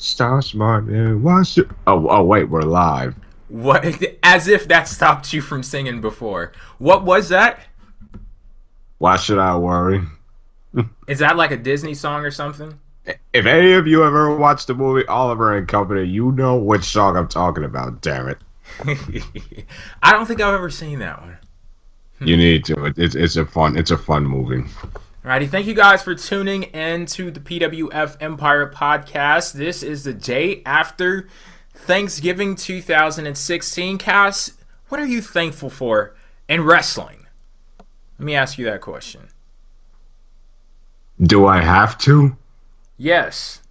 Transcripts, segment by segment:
Stop smart, man. Wait, we're live. What? As if that stopped you from singing before. What was that? Why should I worry? Is that like a Disney song or something? If any of you have ever watched the movie Oliver and Company, you know which song I'm talking about. Damn it! I don't think I've ever seen that one. You need to. It's a fun movie. Alrighty, thank you guys for tuning in to the PWF Empire podcast. This is the day after Thanksgiving 2016. Cass, what are you thankful for in wrestling? Let me ask you that question. Do I have to? Yes.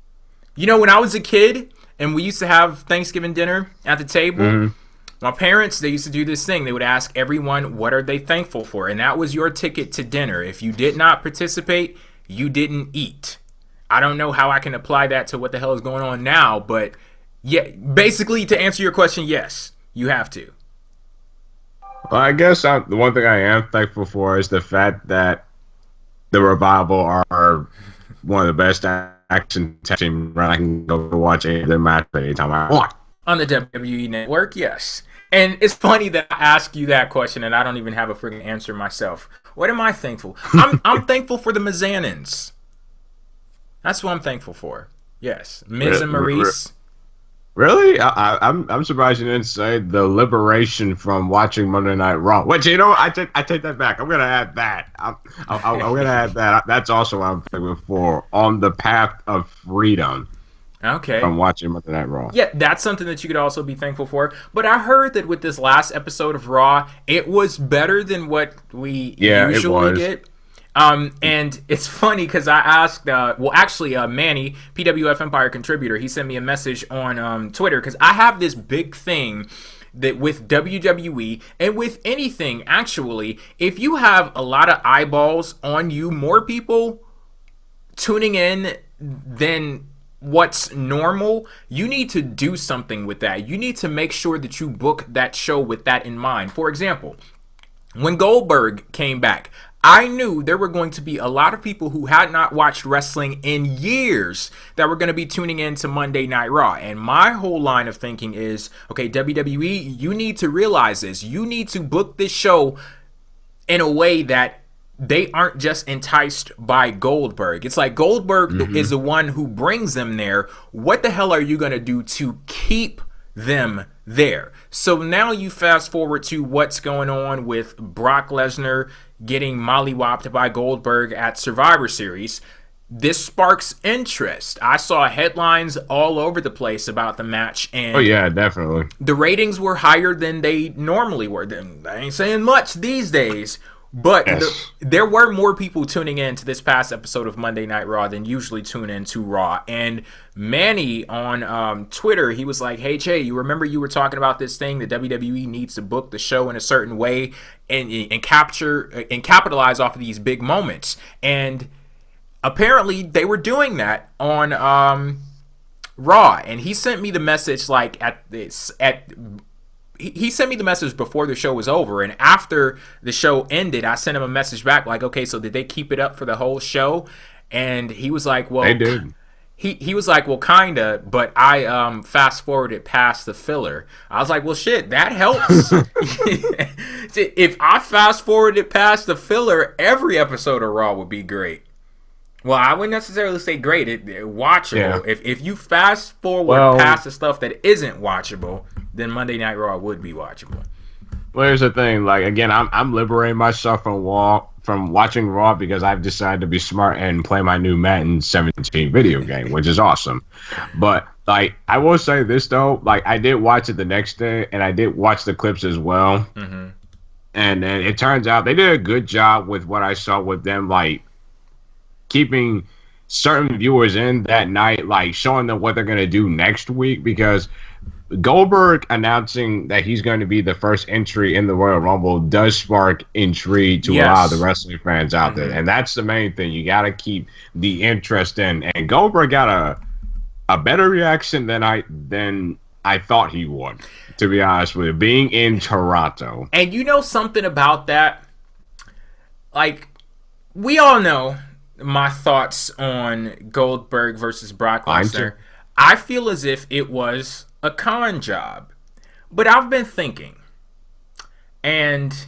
You know, when I was a kid and we used to have Thanksgiving dinner at the table, my parents, they used to do this thing. They would ask everyone, what are they thankful for? And that was your ticket to dinner. If you did not participate, you didn't eat. I don't know how I can apply that to what the hell is going on now, but yeah, basically to answer your question, yes, you have to. Well, I guess the one thing I am thankful for is the fact that the Revival are one of the best action tag teams. I can go watch any of their match anytime I want. On the WWE Network, yes. And it's funny that I ask you that question and I don't even have a freaking answer myself. What am I thankful? I'm thankful for the Mizanins. That's what I'm thankful for. Yes, Miz and Maurice. Really? I'm surprised you didn't say the liberation from watching Monday Night Raw. Which, you know, I take that back. I'm gonna add that. I'm gonna add that. That's also what I'm thankful for, on the path of freedom. Okay. From watching Monday Night Raw. Yeah, that's something that you could also be thankful for. But I heard that with this last episode of Raw, it was better than what we usually get. And it's funny because I asked, Manny, PWF Empire contributor, he sent me a message on Twitter because I have this big thing that with WWE and with anything, actually, if you have a lot of eyeballs on you, more people tuning in than what's normal, you need to do something with that. You need to make sure that you book that show with that in mind. For example, when Goldberg came back, I knew there were going to be a lot of people who had not watched wrestling in years that were going to be tuning in to Monday Night Raw. And my whole line of thinking is, okay, WWE, you need to realize this. You need to book this show in a way that they aren't just enticed by Goldberg. It's like Goldberg is the one who brings them there. What the hell are you going to do to keep them there? So now you fast forward to what's going on with Brock Lesnar getting mollywopped by Goldberg at Survivor Series. This sparks interest. I saw headlines all over the place about the match. And oh, yeah, definitely. The ratings were higher than they normally were. I ain't saying much these days. But yes, there were more people tuning in to this past episode of Monday Night Raw than usually tune in to Raw. And Manny on Twitter, he was like, hey, Jay, you remember you were talking about this thing that WWE needs to book the show in a certain way and capitalize off of these big moments. And apparently they were doing that on Raw. And he sent me the message he sent me the message before the show was over, and after the show ended, I sent him a message back like, okay, so did they keep it up for the whole show? And he was like, well, they did. He was like, well, kinda, but I fast forwarded past the filler. I was like, well, shit, that helps. If I fast forwarded past the filler, every episode of Raw would be great. Well, I wouldn't necessarily say great. Watchable. Yeah. If you fast forward past the stuff that isn't watchable, then Monday Night Raw would be watchable. Well, here's the thing. Like, again, I'm liberating myself from watching Raw because I've decided to be smart and play my new Madden 17 video game, which is awesome. But like, I will say this though. Like, I did watch it the next day, and I did watch the clips as well. Mm-hmm. And it turns out they did a good job with what I saw with them, like keeping certain viewers in that night, like showing them what they're going to do next week, because Goldberg announcing that he's going to be the first entry in the Royal Rumble does spark intrigue to a lot of the wrestling fans out there. And that's the main thing. You got to keep the interest in. And Goldberg got a better reaction than I thought he would, to be honest with you, being in Toronto. And you know something about that? Like, we all know my thoughts on Goldberg versus Brock Lesnar. I feel as if it was a con job. But I've been thinking, and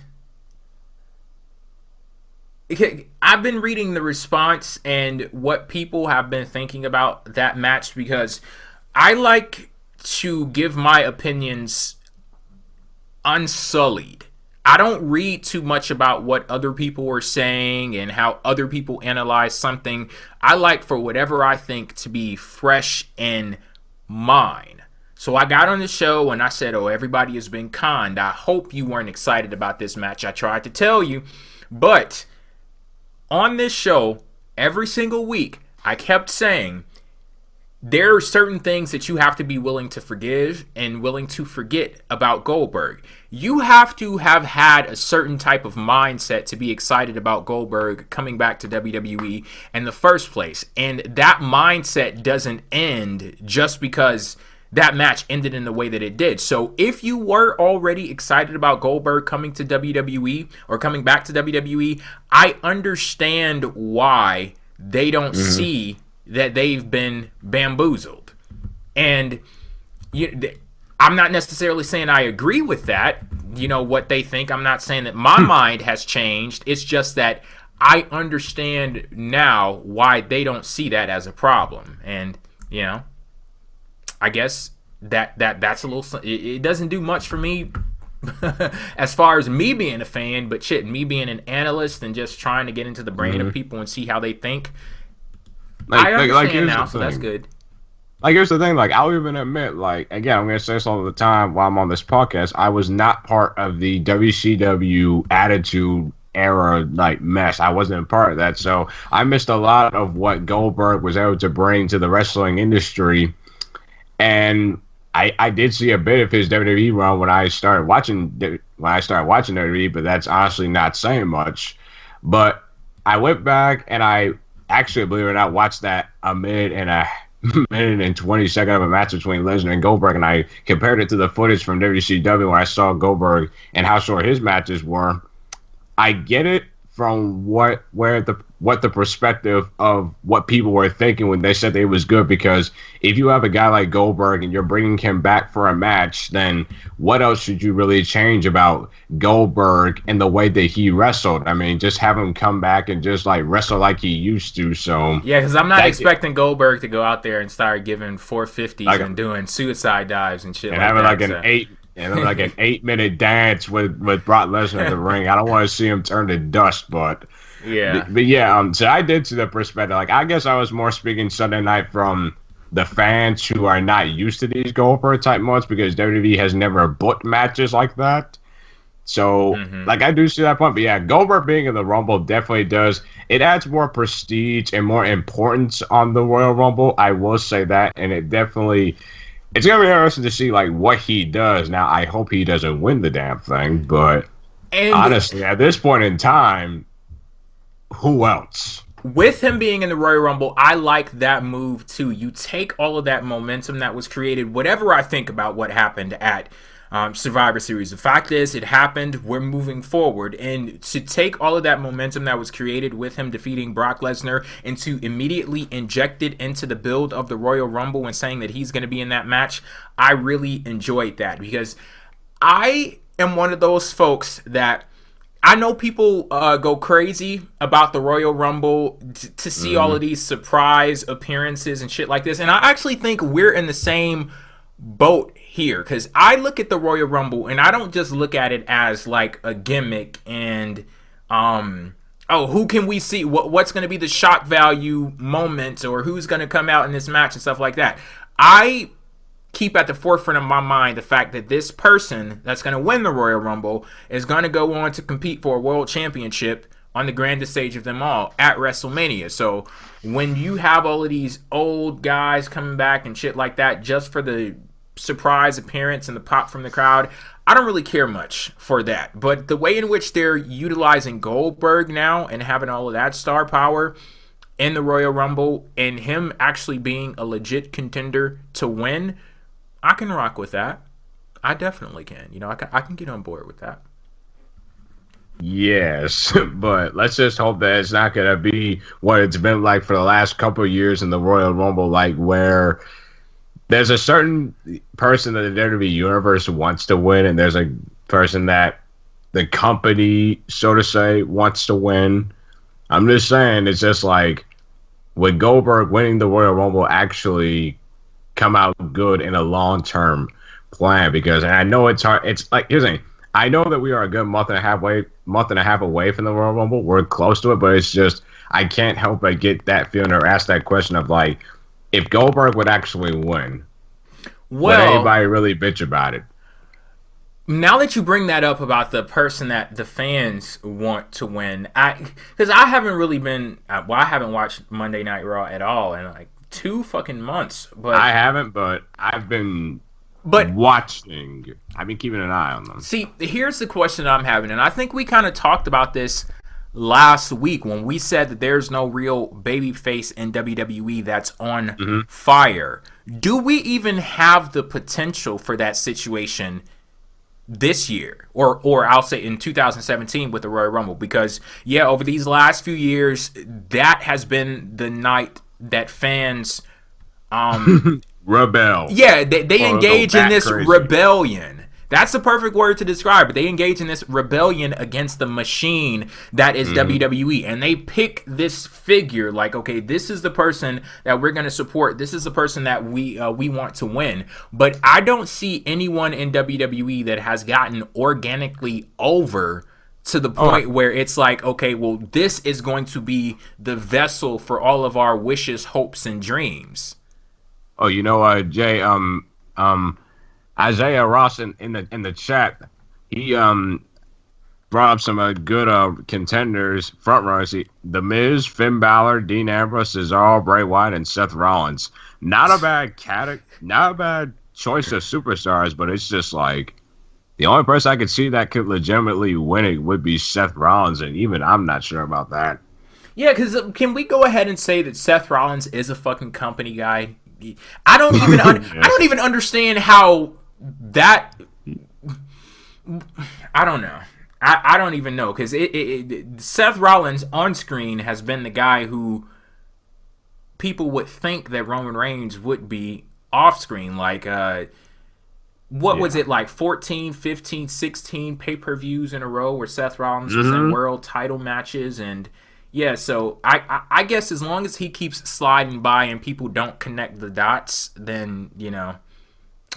I've been reading the response and what people have been thinking about that match, because I like to give my opinions unsullied. I don't read too much about what other people are saying and how other people analyze something. I like for whatever I think to be fresh in mine. So I got on the show and I said, oh, everybody has been conned. I hope you weren't excited about this match. I tried to tell you. But on this show, every single week, I kept saying, there are certain things that you have to be willing to forgive and willing to forget about Goldberg. You have to have had a certain type of mindset to be excited about Goldberg coming back to WWE in the first place. And that mindset doesn't end just because that match ended in the way that it did. So if you were already excited about Goldberg coming to WWE or coming back to WWE, I understand why they don't see that they've been bamboozled. And I'm not necessarily saying I agree with that, what they think. I'm not saying that my mind has changed. It's just that I understand now why they don't see that as a problem. And, I guess that's a little, it doesn't do much for me as far as me being a fan, but shit, me being an analyst and just trying to get into the brain of people and see how they think. I understand now, so that's good. Here's the thing, I'll even admit, again, I'm going to say this all the time while I'm on this podcast, I was not part of the WCW Attitude Era, mess. I wasn't a part of that, so I missed a lot of what Goldberg was able to bring to the wrestling industry, and I did see a bit of his WWE run when I started watching WWE, but that's honestly not saying much. But I went back and I actually, believe it or not, watched that a minute and 20 seconds of a match between Lesnar and Goldberg, and I compared it to the footage from WCW when I saw Goldberg and how short his matches were. I get it from what the perspective of what people were thinking when they said that it was good, because if you have a guy like Goldberg and you're bringing him back for a match, then what else should you really change about Goldberg and the way that he wrestled? I mean, just have him come back and just wrestle like he used to. So yeah, because I'm not expecting Goldberg to go out there and start giving 450s and doing suicide dives and shit and like having that. an 8-minute dance with Brock Lesnar in the ring. I don't want to see him turn to dust, but yeah. So I did see the perspective. I guess I was more speaking Sunday night from the fans who are not used to these Goldberg type months, because WWE has never booked matches like that. So I do see that point. But yeah, Goldberg being in the Rumble definitely does. It adds more prestige and more importance on the Royal Rumble. I will say that, and it definitely. It's going to be interesting to see, what he does. Now, I hope he doesn't win the damn thing, but honestly, at this point in time, who else? With him being in the Royal Rumble, I like that move, too. You take all of that momentum that was created, whatever I think about what happened at Survivor Series. The fact is, it happened. We're moving forward. And to take all of that momentum that was created with him defeating Brock Lesnar and to immediately inject it into the build of the Royal Rumble and saying that he's going to be in that match, I really enjoyed that, because I am one of those folks that I know people go crazy about the Royal Rumble to see all of these surprise appearances and shit like this. And I actually think we're in the same boat here, because I look at the Royal Rumble and I don't just look at it as a gimmick and who can we see, what's going to be the shock value moment, or who's going to come out in this match and stuff like that. I keep at the forefront of my mind the fact that this person that's going to win the Royal Rumble is going to go on to compete for a world championship on the grandest stage of them all at WrestleMania. So when you have all of these old guys coming back and shit like that just for the surprise appearance and the pop from the crowd, I don't really care much for that. But the way in which they're utilizing Goldberg now and having all of that star power in the Royal Rumble and him actually being a legit contender to win, I can rock with that. I definitely can. I can get on board with that. Yes, but let's just hope that it's not going to be what it's been like for the last couple of years in the Royal Rumble, where there's a certain person that the WWE universe wants to win, and there's a person that the company, so to say, wants to win. I'm just saying, it's just like, would Goldberg winning the Royal Rumble actually come out good in a long-term plan? Because, and I know it's hard. It's like, here's the thing. I know that we are a good month and a half away from the Royal Rumble. We're close to it, but it's just, I can't help but get that feeling or ask that question of like, if Goldberg would actually win, would anybody really bitch about it? Now that you bring that up about the person that the fans want to win, because I haven't really been, I haven't watched Monday Night Raw at all in like 2 fucking months. But I haven't, but I've been watching. I've been keeping an eye on them. See, here's the question I'm having, and I think we kind of talked about this last week when we said that there's no real babyface in WWE that's on fire. Do we even have the potential for that situation this year, or I'll say in 2017 with the Royal Rumble? Because over these last few years, that has been the night that fans rebel. Yeah, they engage in this rebellion. That's the perfect word to describe it. They engage in this rebellion against the machine that is WWE. And they pick this figure like, okay, this is the person that we're going to support. This is the person that we want to win. But I don't see anyone in WWE that has gotten organically over to the point where it's like, okay, well, this is going to be the vessel for all of our wishes, hopes, and dreams. Oh, you know, Jay, Isaiah Ross in the chat, he brought up some good contenders, front runners. The Miz, Finn Balor, Dean Ambrose, Cesaro, Bray Wyatt, and Seth Rollins. Not a bad choice of superstars, but it's just like the only person I could see that could legitimately win it would be Seth Rollins, and even I'm not sure about that. Yeah, because can we go ahead and say that Seth Rollins is a fucking company guy? I don't even I don't even understand how that. I don't know. I don't even know, because Seth Rollins on screen has been the guy who people would think that Roman Reigns would be off screen. Like, what was it, like 14, 15, 16 pay-per-views in a row where Seth Rollins was in world title matches? And yeah, so I guess as long as he keeps sliding by and people don't connect the dots, then, you know,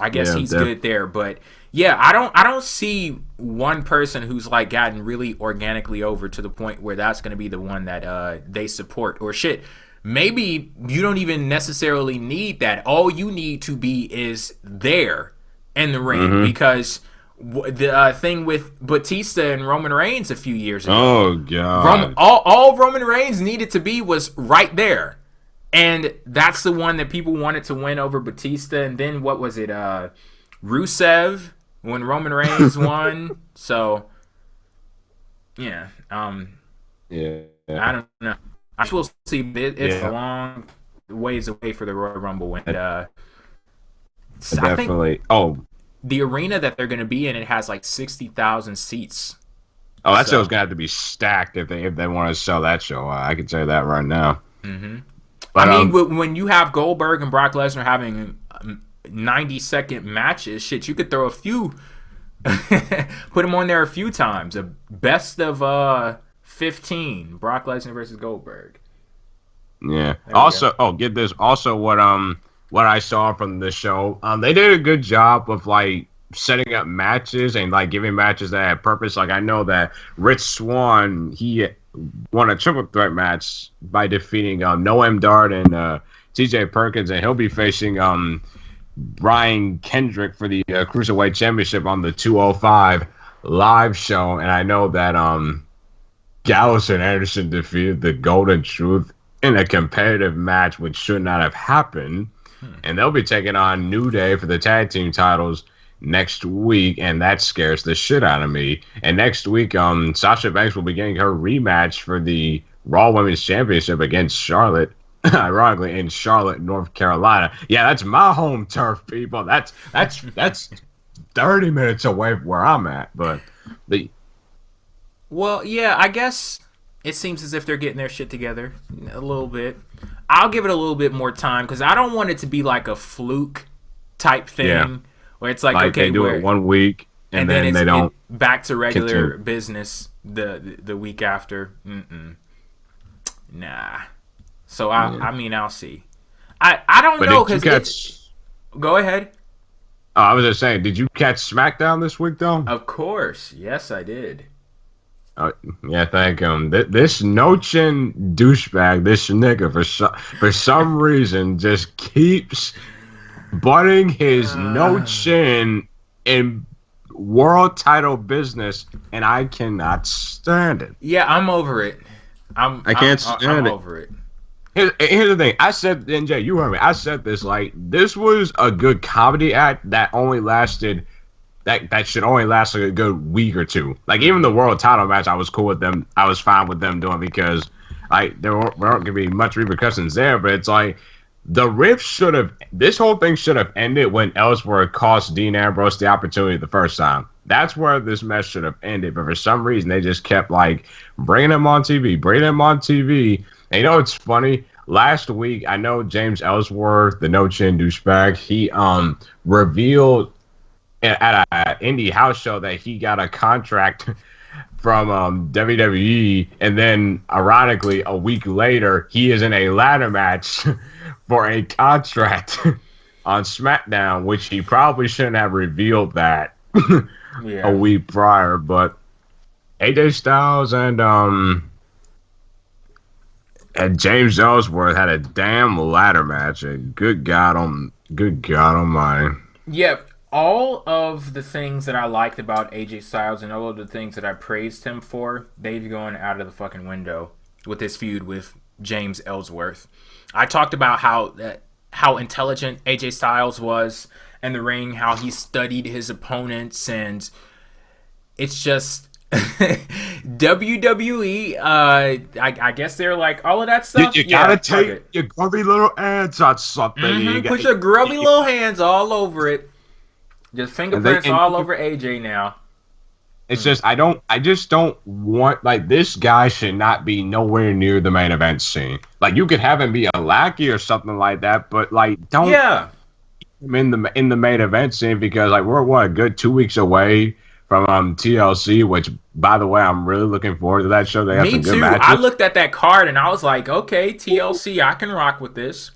I guess he's good there. But yeah, I don't see one person who's like gotten really organically over to the point where that's going to be the one that they support. Or shit, maybe you don't even necessarily need that. All you need to be is there in the ring, because the thing with Batista and Roman Reigns a few years ago. Oh god! All Roman Reigns needed to be was right there, and that's the one that people wanted to win over Batista. And then what was it? Rusev when Roman Reigns won. So yeah, yeah. I don't know. I will see. It's a long ways away for the Royal Rumble, and definitely. The arena that they're going to be in, it has like 60,000 seats. Oh, that show's going to have to be stacked if they want to sell that show. I can tell you that right now. But, I mean, when you have Goldberg and Brock Lesnar having 90-second matches, shit, you could throw a few, put them on there a few times. A best of 15, Brock Lesnar versus Goldberg. Yeah. Also, get this. Also, what I saw from the show, they did a good job of like setting up matches and like giving matches that had purpose. Like I know that Rich Swann, he won a triple threat match by defeating Noam Dar and T.J. Perkins, and he'll be facing Brian Kendrick for the Cruiserweight Championship on the 205 live show. And I know that Gallows and Anderson defeated the Golden Truth in a competitive match, which should not have happened. And they'll be taking on New Day for the tag team titles next week, and that scares the shit out of me. And next week, Sasha Banks will be getting her rematch for the Raw Women's Championship against Charlotte, ironically, in Charlotte, North Carolina. Yeah, that's my home turf, people. That's 30 minutes away from where I'm at. Well, yeah, I guess it seems as if they're getting their shit together a little bit. I'll give it a little bit more time because I don't want it to be like a fluke type thing, where it's like okay, they do it 1 week and then it's they don't back to regular continue. business the week after. Nah. So I mean I'll see. I don't know because go ahead. I was just saying, did you catch SmackDown this week though? Of course, yes I did. Yeah, thank him. This no chin douchebag, this nigga for some reason just keeps butting his no chin in world title business, and I cannot stand it. Yeah, I'm over it. I can't stand it. I'm over it. Here's the thing. I said, NJ, you heard me. I said this, like, this was a good comedy act that only lasted, that should only last like a good week or two. Like, even the world title match, I was cool with them. I was fine with them doing because, like, there weren't going to be much repercussions there, but it's like, this whole thing should have ended when Ellsworth cost Dean Ambrose the opportunity the first time. That's where this match should have ended, but for some reason, they just kept, like, bringing him on TV. And you know what's funny? Last week, I know James Ellsworth, the no chin douchebag, he revealed at an indie house show that he got a contract from WWE, and then ironically, a week later, he is in a ladder match for a contract on SmackDown, which he probably shouldn't have revealed that a week prior. But AJ Styles and James Ellsworth had a damn ladder match, and good God Almighty. Yep, all of the things that I liked about AJ Styles and all of the things that I praised him for, they've gone out of the fucking window with this feud with James Ellsworth. I talked about how intelligent AJ Styles was in the ring, how he studied his opponents, and it's just WWE, I guess they're like all of that stuff. You gotta take your grubby little hands on something. Put your grubby little hands all over it. Just fingerprints all over AJ now. It's just I just don't want, like, this guy should not be nowhere near the main event scene. Like, you could have him be a lackey or something like that, but like don't keep him in the main event scene, because like we're a good 2 weeks away from TLC, which, by the way, I'm really looking forward to that show. They have some good matches. I looked at that card and I was like, okay, TLC, I can rock with this.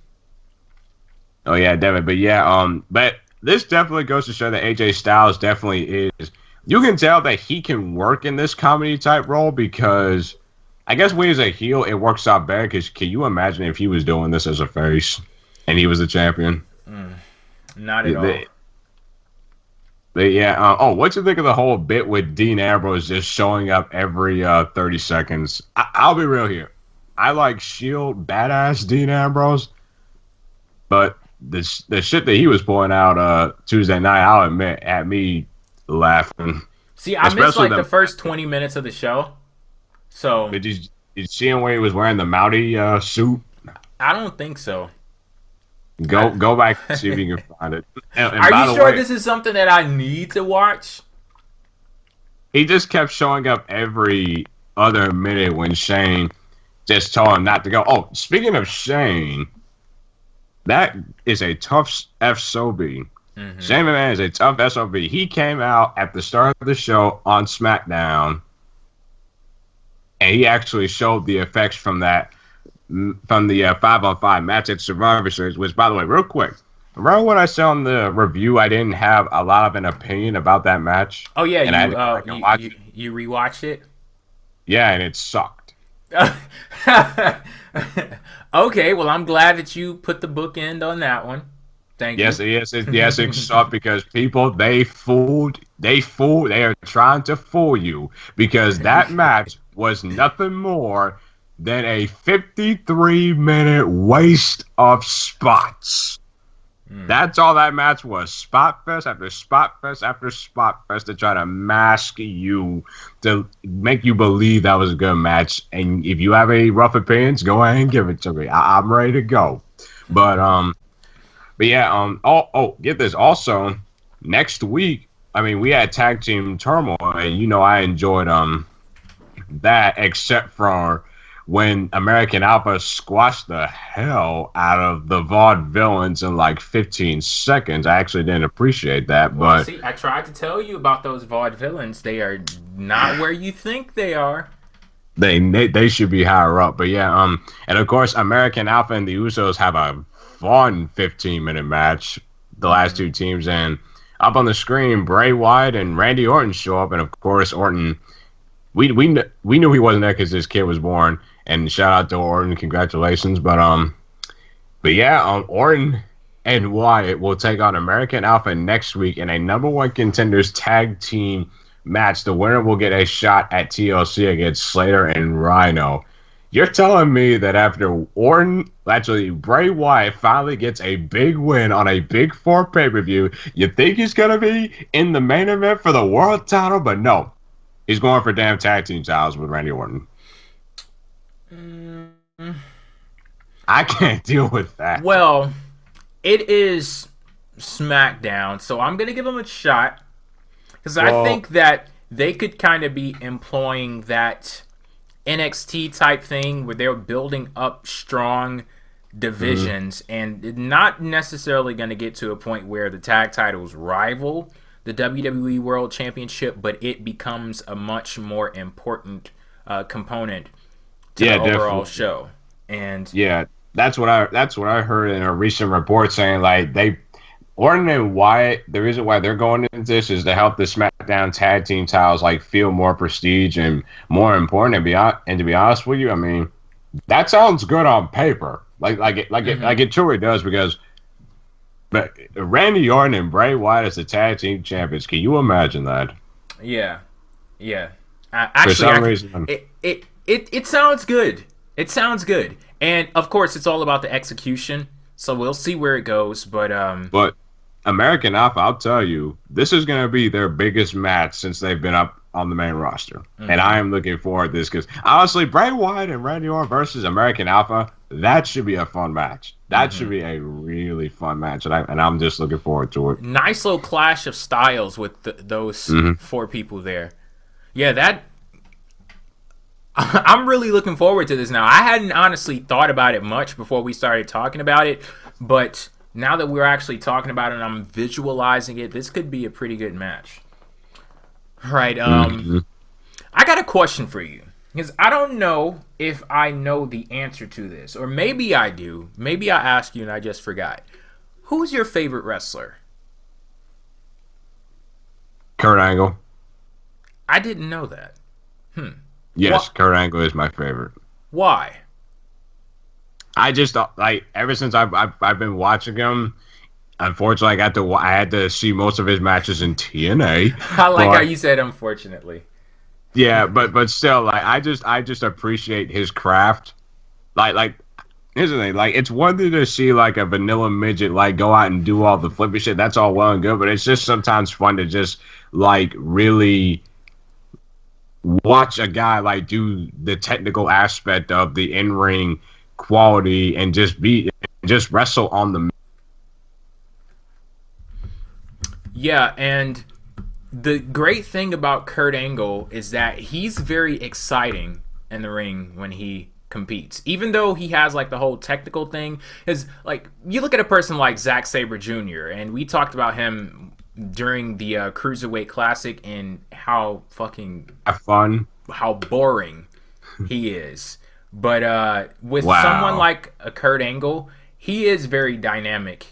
Oh yeah, definitely. But yeah, but this definitely goes to show that AJ Styles definitely is. You can tell that he can work in this comedy type role, because I guess when he's a heel, it works out better. Because can you imagine if he was doing this as a face and he was the champion? Not at all. But yeah, what you think of the whole bit with Dean Ambrose just showing up every 30 seconds? I'll be real here. I like Shield badass Dean Ambrose, but the shit that he was pulling out Tuesday night, I'll admit, had me laughing. See, I missed like the first 20 minutes of the show. So did you see him where he was wearing the Mountie suit? I don't think so. Go back and see if you can find it. And are you sure this is something that I need to watch? He just kept showing up every other minute when Shane just told him not to go. Oh, speaking of Shane, that is a tough SOB. Mm-hmm. Shane McMahon is a tough SOB. He came out at the start of the show on SmackDown, and he actually showed the effects from the 5-on-5 match at Survivor Series, which, by the way, real quick, remember when I said on the review I didn't have a lot of an opinion about that match? Oh, yeah, you rewatched it? Yeah, and it sucked. Okay, well, I'm glad that you put the bookend on that one. Thank you. Yes, it sucked because people, they are trying to fool you, because that match was nothing more than a 53-minute waste of spots. That's all that match was. Spot fest after spot fest after spot fest to try to mask you, to make you believe that was a good match. And if you have any rough opinions, go ahead and give it to me. I'm ready to go. But yeah, get this. Also, next week, I mean, we had Tag Team Turmoil, and I enjoyed that, except for when American Alpha squashed the hell out of the Vaudevillains in like 15 seconds. I actually didn't appreciate that, well, but see, I tried to tell you about those Vaudevillains. They are not where you think they are. they should be higher up. But yeah, and of course American Alpha and the Usos have a fun 15-minute match. The last two teams, and up on the screen, Bray Wyatt and Randy Orton show up, and of course Orton. We knew he wasn't there because his kid was born, and shout out to Orton, congratulations. But yeah, Orton and Wyatt will take on American Alpha next week in a #1 contenders tag team match. The winner will get a shot at TLC against Slater and Rhino. You're telling me that after Bray Wyatt finally gets a big win on a Big Four pay-per-view, you think he's going to be in the main event for the world title? But no, he's going for damn tag team titles with Randy Orton. I can't deal with that. Well, it is SmackDown, so I'm going to give him a shot. Because I think that they could kind of be employing that NXT type thing where they're building up strong divisions and not necessarily going to get to a point where the tag titles rival the WWE World Championship, but it becomes a much more important component to the overall show. And yeah, that's what I heard in a recent report saying like Orton and Wyatt, the reason why they're going into this is to help the SmackDown tag team titles like feel more prestige and more important. And to be honest with you, I mean, that sounds good on paper. It truly does but Randy Orton and Bray Wyatt as the tag team champions. Can you imagine that? Yeah. Actually, for some reason, it sounds good. It sounds good, and of course, it's all about the execution. So we'll see where it goes. But American Alpha, I'll tell you, this is going to be their biggest match since they've been up on the main roster. And I am looking forward to this because, honestly, Bray Wyatt and Randy Orton versus American Alpha, that should be a fun match. That should be a really fun match, and I'm just looking forward to it. Nice little clash of styles with those four people there. Yeah, I'm really looking forward to this now. I hadn't honestly thought about it much before we started talking about it, but now that we're actually talking about it and I'm visualizing it, this could be a pretty good match. All right, I got a question for you. Because I don't know if I know the answer to this. Or maybe I do. Maybe I asked you and I just forgot. Who's your favorite wrestler? Kurt Angle. I didn't know that. Yes, Kurt Angle is my favorite. Why? I just ever since I've been watching him. Unfortunately, I had to see most of his matches in TNA. I like how you said "unfortunately." Yeah, but still, I just appreciate his craft. Here's the thing, it's one thing to see a vanilla midget go out and do all the flippy shit. That's all well and good, but it's just sometimes fun to just really watch a guy do the technical aspect of the in-ring quality and just wrestle on the. Yeah, and the great thing about Kurt Angle is that he's very exciting in the ring when he competes. Even though he has the whole technical thing, is you look at a person like Zack Sabre Jr. and we talked about him during the Cruiserweight Classic and how fucking fun, how boring he is. But with someone like a Kurt Angle, he is very dynamic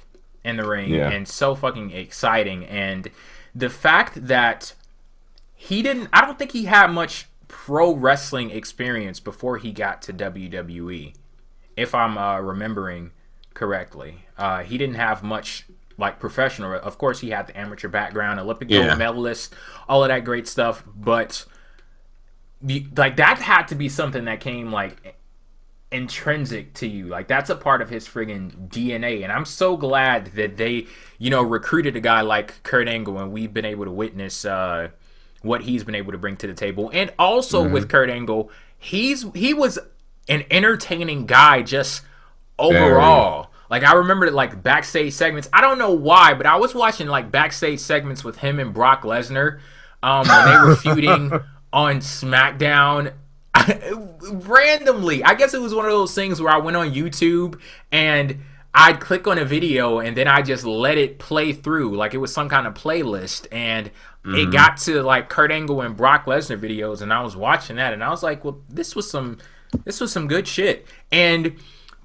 in the ring and so fucking exciting. And the fact that I don't think he had much pro wrestling experience before he got to WWE, if I'm remembering correctly. He didn't have much professional. Of course, he had the amateur background, Olympic gold medalist, all of that great stuff. But that had to be something that came intrinsic to you. That's a part of his friggin' DNA. And I'm so glad that they recruited a guy like Kurt Angle, and we've been able to witness what he's been able to bring to the table. And also with Kurt Angle, he was an entertaining guy just overall. I remember backstage segments. I don't know why, but I was watching backstage segments with him and Brock Lesnar when they were feuding on SmackDown. randomly. I guess it was one of those things where I went on YouTube and I'd click on a video and then I just let it play through like it was some kind of playlist, and it got to like Kurt Angle and Brock Lesnar videos, and I was watching that and I was like, well, this was some good shit. And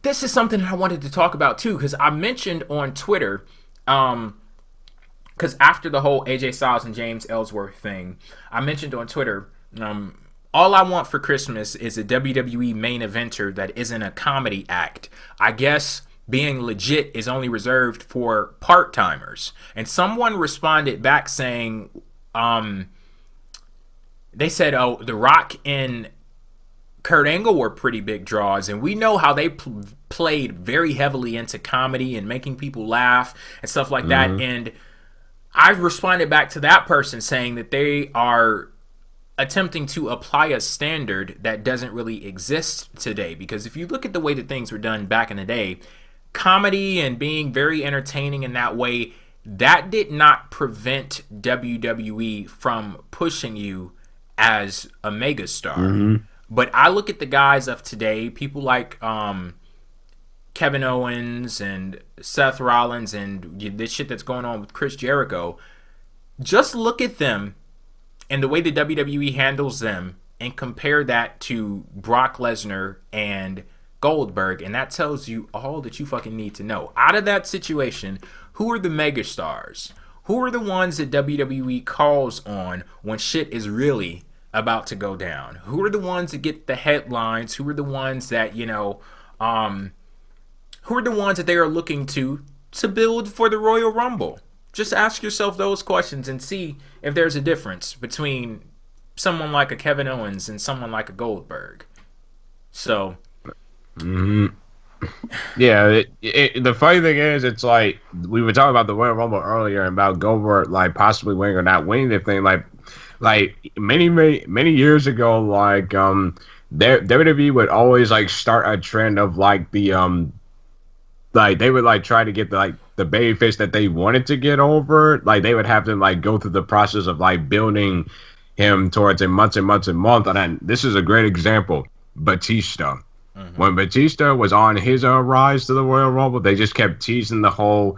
this is something I wanted to talk about too, because I mentioned on Twitter, because after the whole AJ Styles and James Ellsworth thing, I mentioned on Twitter, all I want for Christmas is a WWE main eventer that isn't a comedy act. I guess being legit is only reserved for part-timers. And someone responded back saying, they said, oh, The Rock and Kurt Angle were pretty big draws, and we know how they played very heavily into comedy and making people laugh and stuff like that. And I responded back to that person saying that they are attempting to apply a standard that doesn't really exist today, because if you look at the way that things were done back in the day, comedy and being very entertaining in that way, that did not prevent WWE from pushing you as a megastar. But I look at the guys of today, people like Kevin Owens and Seth Rollins and this shit that's going on with Chris Jericho. Just look at them and the way the WWE handles them and compare that to Brock Lesnar and Goldberg, and that tells you all that you fucking need to know. Out of that situation, who are the megastars? Who are the ones that WWE calls on when shit is really about to go down? Who are the ones that get the headlines? Who are the ones that, who are the ones that they are looking to build for the Royal Rumble? Just ask yourself those questions and see if there's a difference between someone like a Kevin Owens and someone like a Goldberg. So... Yeah, the funny thing is, it's like we were talking about the Royal Rumble earlier and about Goldberg like possibly winning or not winning the thing. Like many years ago, like WWE would always like start a trend of like the like they would like try to get the babyface that they wanted to get over. Like they would have them like go through the process of like building him towards a months and months and months. And then, this is a great example, Batista. When Batista was on his rise to the Royal Rumble, they just kept teasing the whole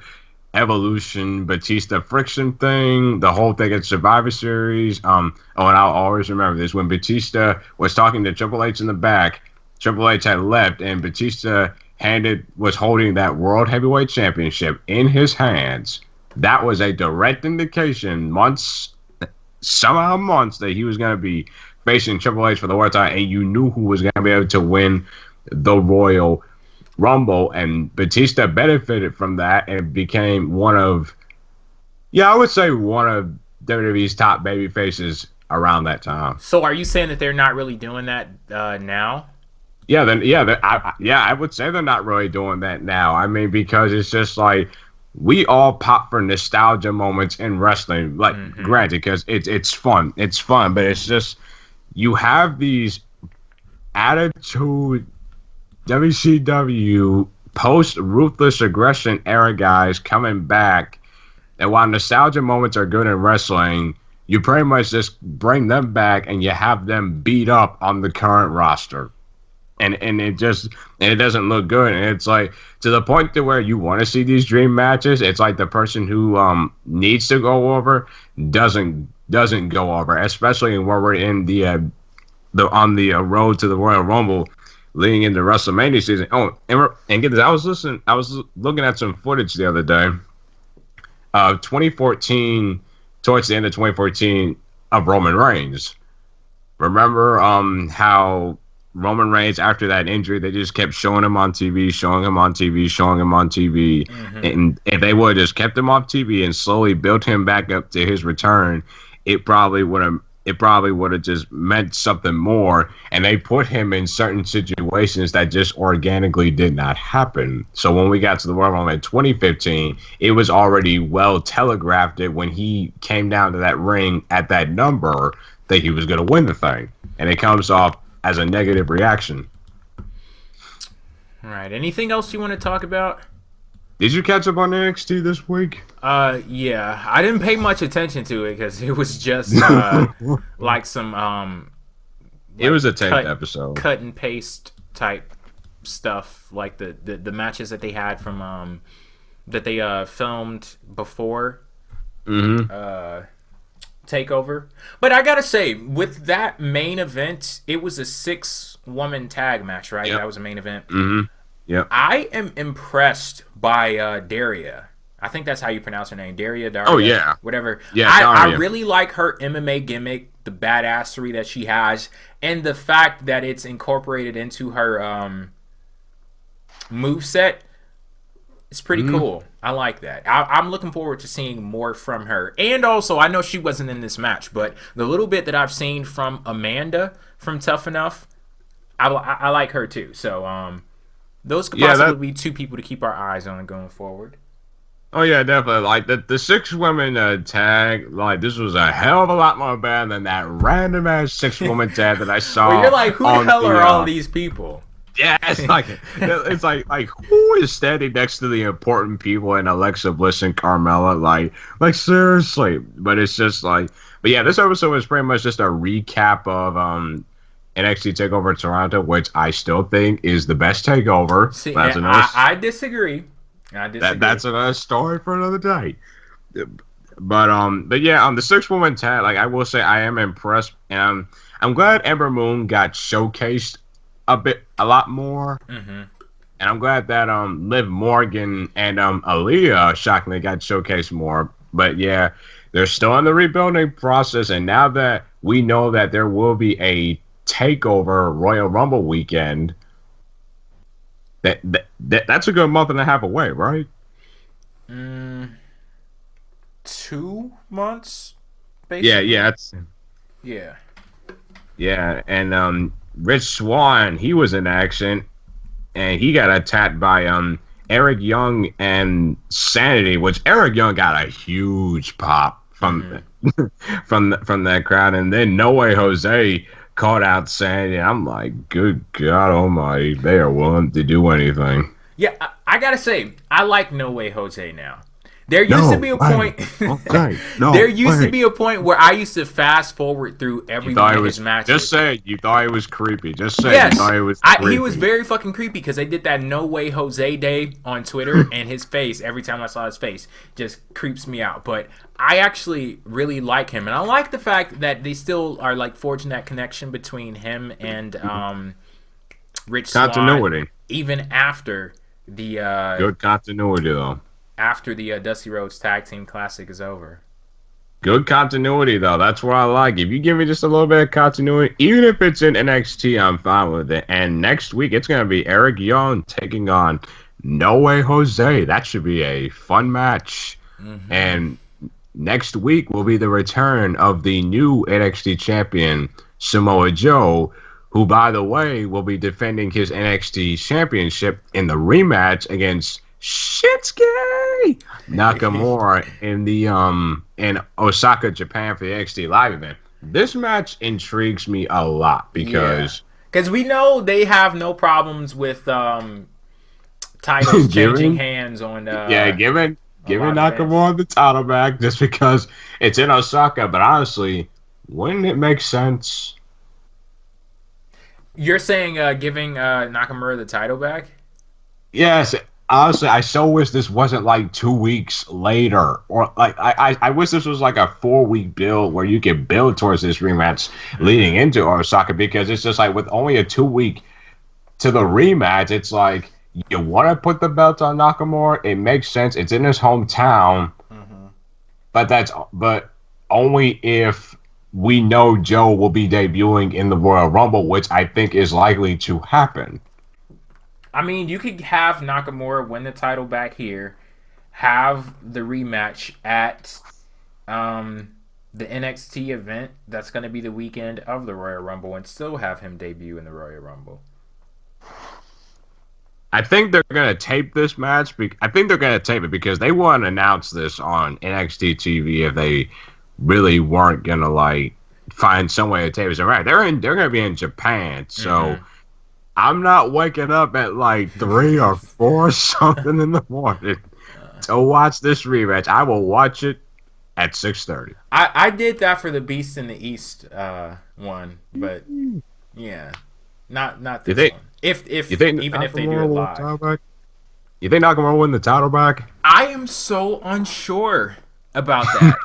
Evolution Batista friction thing, the whole thing at Survivor Series. And I'll always remember this, when Batista was talking to Triple H in the back, Triple H had left, and Batista was holding that World Heavyweight Championship in his hands. That was a direct indication, months that he was going to be facing Triple H for the world title, and you knew who was going to be able to win the Royal Rumble, and Batista benefited from that and became one of WWE's top baby faces around that time. So are you saying that they're not really doing that now? I would say they're not really doing that now. I mean, because it's just like we all pop for nostalgia moments in wrestling. Like, granted, because it's fun, but it's just you have these attitude WCW post Ruthless Aggression era guys coming back, and while nostalgia moments are good in wrestling, you pretty much just bring them back and you have them beat up on the current roster, and it doesn't look good. And it's like to the point to where you want to see these dream matches. It's like the person who needs to go over doesn't go over, especially when we're in the on the road to the Royal Rumble, leading into WrestleMania season. Oh, and get this, I was looking at some footage the other day of 2014, towards the end of 2014, of Roman Reigns. Remember how Roman Reigns, after that injury, they just kept showing him on TV, and if they would have just kept him off TV and slowly built him back up to his return, it probably would have just meant something more, and they put him in certain situations that just organically did not happen. So when we got to the Royal Rumble in 2015, it was already well telegraphed that when he came down to that ring at that number that he was going to win the thing, and it comes off as a negative reaction. All right. Anything else you want to talk about? Did you catch up on NXT this week? Yeah. I didn't pay much attention to it because it was just like some It was a taped episode. Cut and paste type stuff, like the matches that they had from that they filmed before TakeOver. But I gotta say, with that main event, it was a 6-woman tag match, right? Yep. That was a main event. Yep. I am impressed by Daria. I think that's how you pronounce her name. Daria. Oh, yeah. Whatever. Yeah, I really like her MMA gimmick, the badassery that she has, and the fact that it's incorporated into her moveset. It's pretty cool. I like that. I'm looking forward to seeing more from her. And also, I know she wasn't in this match, but the little bit that I've seen from Amanda from Tough Enough, I like her too. So those could possibly be two people to keep our eyes on going forward. Oh yeah, definitely. Like the 6-woman tag, like this was a hell of a lot more bad than that random ass 6-woman tag that I saw. Well, you're like, who the hell are all these people? Yeah, it's like who is standing next to the important people in Alexa Bliss and Carmella? Like seriously. But it's just like, but yeah, this episode was pretty much just a recap of NXT TakeOver Toronto, which I still think is the best takeover. See, I disagree. That's another story for another day. But yeah, the 6-woman tag, like I will say, I am impressed, and I'm glad Ember Moon got showcased a lot more, and I'm glad that Liv Morgan and Aaliyah shockingly got showcased more. But yeah, they're still in the rebuilding process, and now that we know that there will be a TakeOver Royal Rumble weekend. That's a good month and a half away, right? 2 months, basically. Yeah, and Rich Swann, he was in action, and he got attacked by Eric Young and Sanity, which Eric Young got a huge pop from from that crowd, and then No Way Jose called out Sandy. I'm like, good God Almighty, they are willing to do anything. Yeah, I gotta say, I like No Way Jose now. There used to be a point. There used to be a point where I used to fast forward through every one of his matches. Just say you thought he was creepy. Just say you thought he was creepy. He was very fucking creepy because they did that No Way Jose Day on Twitter, and his face, every time I saw his face, just creeps me out. But I actually really like him, and I like the fact that they still are like forging that connection between him and Rich Swann, even after the good continuity though. After the Dusty Rhodes Tag Team Classic is over. Good continuity, though. That's what I like. If you give me just a little bit of continuity, even if it's in NXT, I'm fine with it. And next week, it's going to be Eric Young taking on No Way Jose. That should be a fun match. And next week will be the return of the new NXT champion, Samoa Joe, who, by the way, will be defending his NXT championship in the rematch against Shinsuke Nakamura in the in Osaka, Japan for the NXT Live event. This match intrigues me a lot because we know they have no problems with titles changing hands on giving Nakamura the title back just because it's in Osaka. But honestly, wouldn't it make sense? You're saying giving Nakamura the title back? Yes. Honestly, I so wish this wasn't like 2 weeks later, or like I wish this was like a 4-week build where you could build towards this rematch leading into Osaka, because it's just like with only a 2 week to the rematch, it's like you want to put the belt on Nakamura. It makes sense. It's in his hometown, but only if we know Joe will be debuting in the Royal Rumble, which I think is likely to happen. I mean, you could have Nakamura win the title back here, have the rematch at the NXT event that's going to be the weekend of the Royal Rumble, and still have him debut in the Royal Rumble. I think they're going to tape this match. I think they're going to tape it because they wouldn't announce this on NXT TV if they really weren't going to like find some way to tape it. So, right, they're going to be in Japan, so. I'm not waking up at like 3 or 4 something in the morning to watch this rematch. I will watch it at 6:30. I did that for the Beast in the East one, but Yeah, not this one. If even if they do it live. You think Nakamura will win the title back? I am so unsure about that.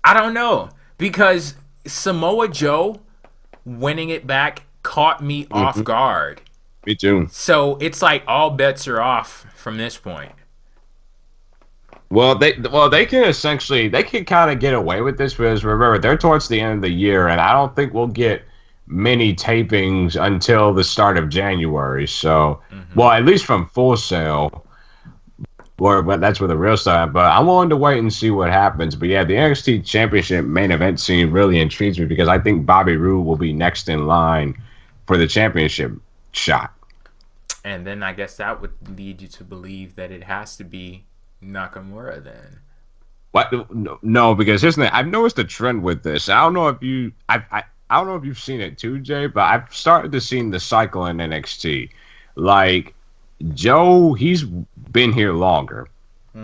I don't know because Samoa Joe winning it back caught me off guard. Me too. So it's like all bets are off from this point. Well, they can kind of get away with this because remember they're towards the end of the year, and I don't think we'll get many tapings until the start of January. So, well, at least from Full Sail, but that's where the real stuff. But I'm willing to wait and see what happens. But yeah, the NXT Championship main event scene really intrigues me because I think Bobby Roode will be next in line for the championship shot. And then I guess that would lead you to believe that it has to be Nakamura then. What? No, because here's the thing. I've noticed a trend with this. I don't know if you've seen it too, Jay, but I've started to see the cycle in NXT. Like Joe, he's been here longer.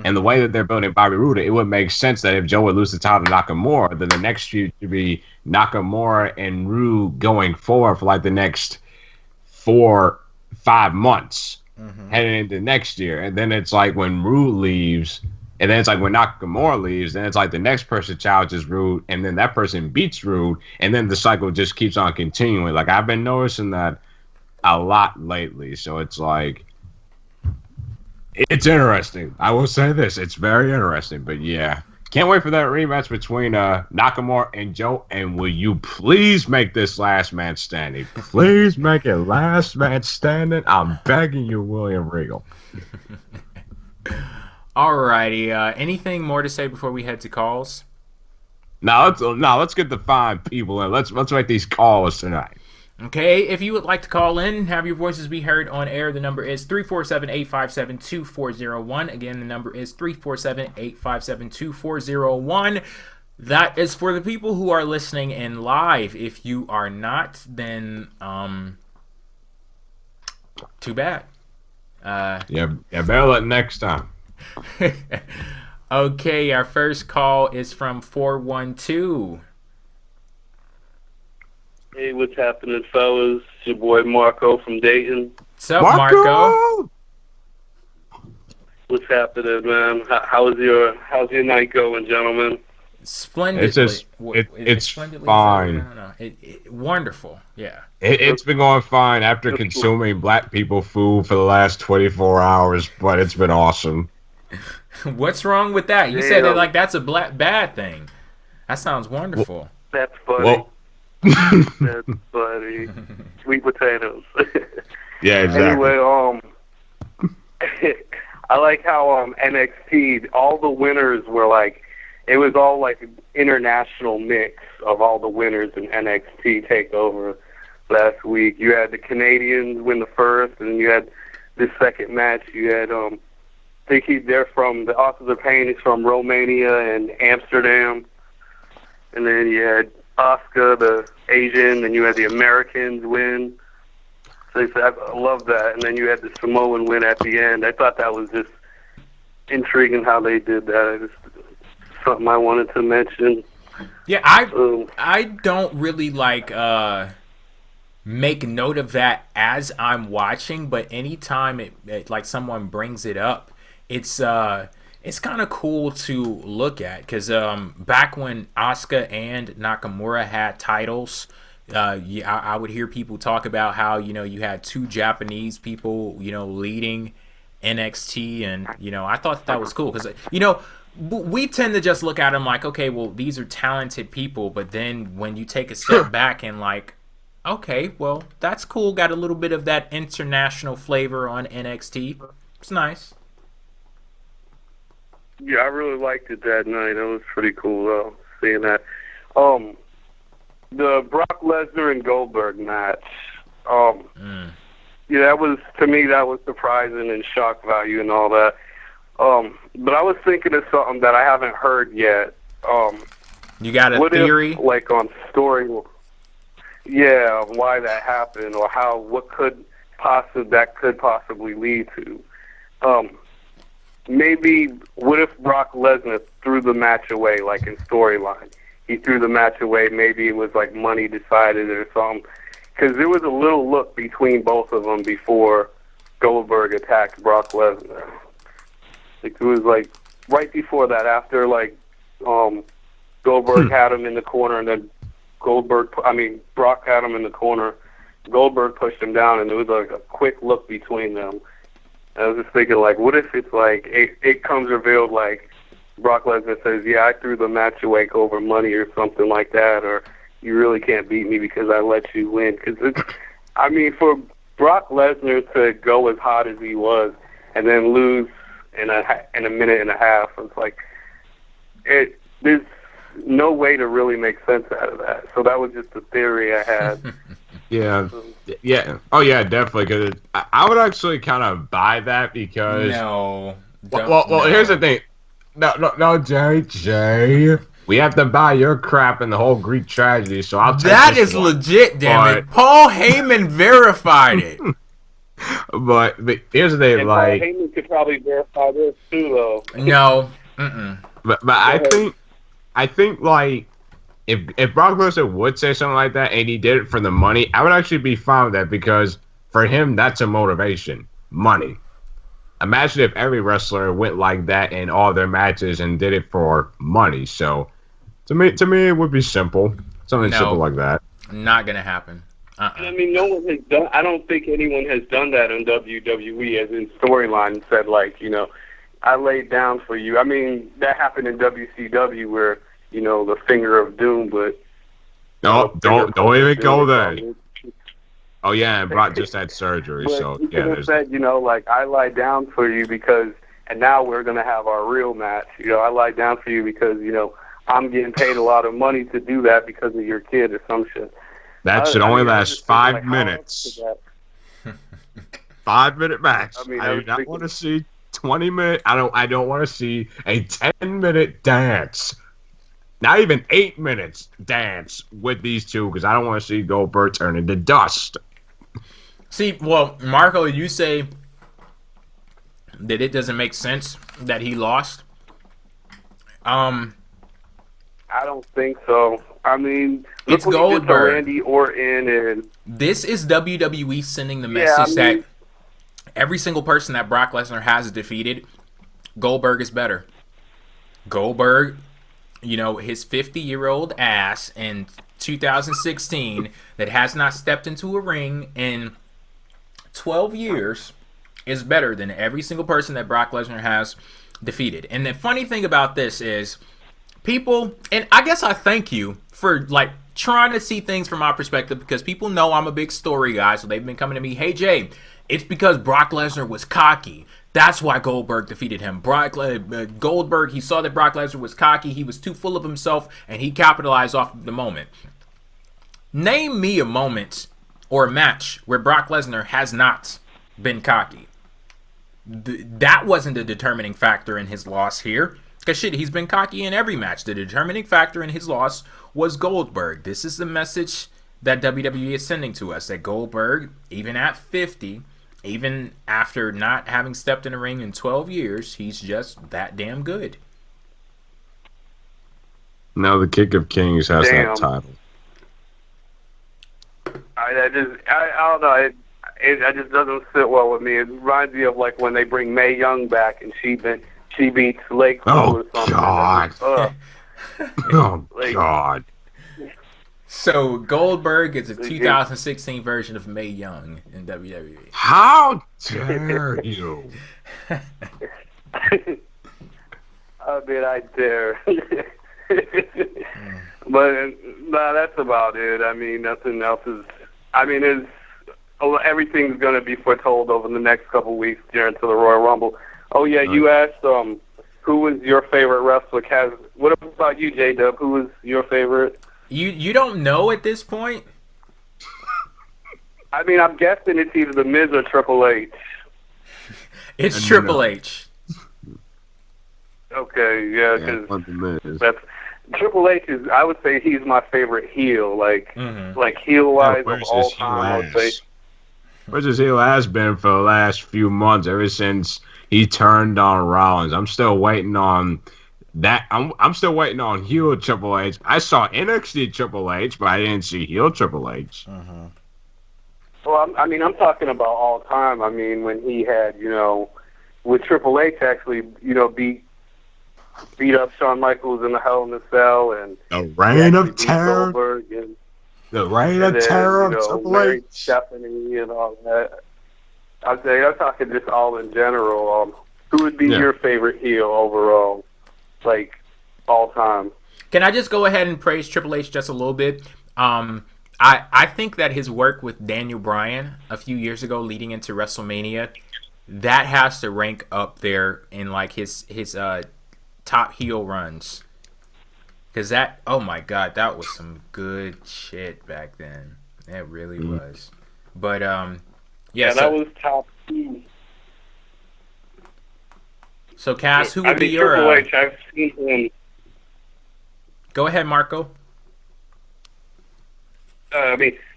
And the way that they're building Bobby Roode, it would make sense that if Joe would lose the title to Nakamura, then the next feud should be Nakamura and Roode going forward for like the next 4-5 months heading into next year. And then it's like when Roode leaves, and then it's like when Nakamura leaves, then it's like the next person challenges Roode, and then that person beats Roode, and then the cycle just keeps on continuing. Like I've been noticing that a lot lately. So it's like, it's interesting. I will say this. It's very interesting. But yeah, can't wait for that rematch between Nakamura and Joe. And will you please make this last man standing? Please make it last man standing. I'm begging you, William Regal. Alrighty. Anything more to say before we head to calls? Let's get the fine people in. Let's make these calls tonight. Okay, if you would like to call in and have your voices be heard on air, the number is 347-857-2401. Again, the number is 347-857-2401. That is for the people who are listening in live. If you are not, then too bad. Better luck next time. Okay, our first call is from 412. Hey, what's happening, fellas? It's your boy Marco from Dayton. What's up, Marco? What's happening, man? How's your night going, gentlemen? Splendidly. It's fine. Wonderful. Yeah. It's been going fine after consuming black people food for the last 24 hours, but it's been awesome. What's wrong with that? You said that like that's a bad thing. That sounds wonderful. That's funny. Well, that's funny. Sweet potatoes. Yeah, exactly. Anyway, I like how NXT, all the winners were like, it was all like an international mix of all the winners in NXT TakeOver last week. You had the Canadians win the first, and you had the second match. You had the Authors of Pain is from Romania and Amsterdam, and then you had Asuka, the Asian, and you had the Americans win. So I love that. And then you had the Samoan win at the end. I thought that was just intriguing how they did that. Something I wanted to mention. Yeah, I don't really make note of that as I'm watching, but anytime it like someone brings it up, it's kind of cool to look at because back when Asuka and Nakamura had titles, I would hear people talk about how you had two Japanese people leading NXT, and I thought that was cool because we tend to just look at them like, okay, well, these are talented people, but then when you take a step back and like, okay, well, that's cool, got a little bit of that international flavor on NXT. It's nice. Yeah, I really liked it that night. It was pretty cool, seeing that. The Brock Lesnar and Goldberg match. Yeah, that was, to me, that was surprising and shock value and all that. But I was thinking of something that I haven't heard yet. You got a theory? If, like on story, yeah, why that happened or what could possibly lead to. Maybe, what if Brock Lesnar threw the match away, like in storyline? He threw the match away. Maybe it was like money decided or something. because there was a little look between both of them before Goldberg attacked Brock Lesnar. Like, it was like right before that, after like Goldberg had him in the corner, and then Brock had him in the corner. Goldberg pushed him down, and there was like a quick look between them. I was just thinking, like, what if it's like it comes revealed like Brock Lesnar says, "Yeah, I threw the match away over money," or something like that, or "You really can't beat me because I let you win." Because I mean, for Brock Lesnar to go as hot as he was and then lose in a minute and a half, it's like there's no way to really make sense out of that. So that was just a theory I had. Yeah. Oh, yeah, definitely. Because I would actually kind of buy that because. No. Well, here's the thing. No, Jay. We have to buy your crap in the whole Greek tragedy, so I'll take that this is one. legit, damn it. Paul Heyman verified it. But here's the thing, And like. Paul Heyman could probably verify this too, though. No. But I think like if Brock Lesnar would say something like that and he did it for the money, I would actually be fine with that because for him that's a motivation, money. Imagine if every wrestler went like that in all their matches and did it for money. So to me it would be simple, something simple like that. Not gonna happen. I mean, no one has done. I don't think anyone has done that in WWE, as in storyline, and said like, you know, I laid down for you. I mean, that happened in WCW where, you know, the finger of doom, but no, don't even go there. Oh yeah, and Brock just had surgery, but so you yeah. could have said, you know, like, I lied down for you because, and now we're gonna have our real match. You know, I lied down for you because, you know, I'm getting paid a lot of money to do that because of your kid or some shit. That should only last 5 minutes. 5-minute match. I do not want to see 20-minute. I don't want to see a 10-minute dance. Not even 8 minutes dance with these two because I don't want to see Goldberg turn into dust. See, well, Marco, you say that it doesn't make sense that he lost. I don't think so. I mean, it's Goldberg. Randy Orton, and this is WWE sending the message that every single person that Brock Lesnar has defeated, Goldberg is better. Goldberg, you know, his 50-year-old ass in 2016 that has not stepped into a ring in 12 years is better than every single person that Brock Lesnar has defeated. And the funny thing about this is people, and I guess I thank you for like trying to see things from my perspective because people know I'm a big story guy, so they've been coming to me, hey Jay, it's because Brock Lesnar was cocky. That's why Goldberg defeated him. Goldberg, he saw that Brock Lesnar was cocky, he was too full of himself, and he capitalized off of the moment. Name me a moment or a match where Brock Lesnar has not been cocky. That wasn't a determining factor in his loss here. Because shit, he's been cocky in every match. The determining factor in his loss was Goldberg. This is the message that WWE is sending to us. That Goldberg, even at 50, even after not having stepped in a ring in 12 years, he's just that damn good. Now the Kick of Kings has that title. I don't know. It just doesn't sit well with me. It reminds me of like when they bring Mae Young back and she beats Lake or something. God. Oh, like, God. So Goldberg is a 2016 version of Mae Young in WWE. How dare you? I mean, I dare. But nah, that's about it. I mean, nothing else is. I mean, everything's going to be foretold over the next couple weeks during to the Royal Rumble. Oh yeah, you asked who was your favorite wrestler? What about you, J-Dub? Who was your favorite? You don't know at this point? I mean, I'm guessing it's either The Miz or Triple H. It's Triple H. Okay, yeah, because that's Triple H is. I would say he's my favorite heel, like heel wise of all time. I would say. Where's his heel has been for the last few months, ever since he turned on Rollins. I'm still waiting on that. I'm still waiting on heel Triple H. I saw NXT Triple H, but I didn't see heel Triple H. Well, I mean, I'm talking about all time. I mean, when he had, with Triple H actually, beat up Shawn Michaels in the Hell in a Cell, and the Reign of beat Terror. Goldberg, and the Reign of Terror of Triple H. Stephanie and all that. I'm talking just all in general. Who would be your favorite heel overall, like all time? Can I just go ahead and praise Triple H just a little bit? I think that his work with Daniel Bryan a few years ago, leading into WrestleMania, that has to rank up there in like his top heel runs. Because that, oh my God, that was some good shit back then. It really was. But yeah, that was top 2. So Cass, who would be your? Triple H, I've seen him. Go ahead, Marco.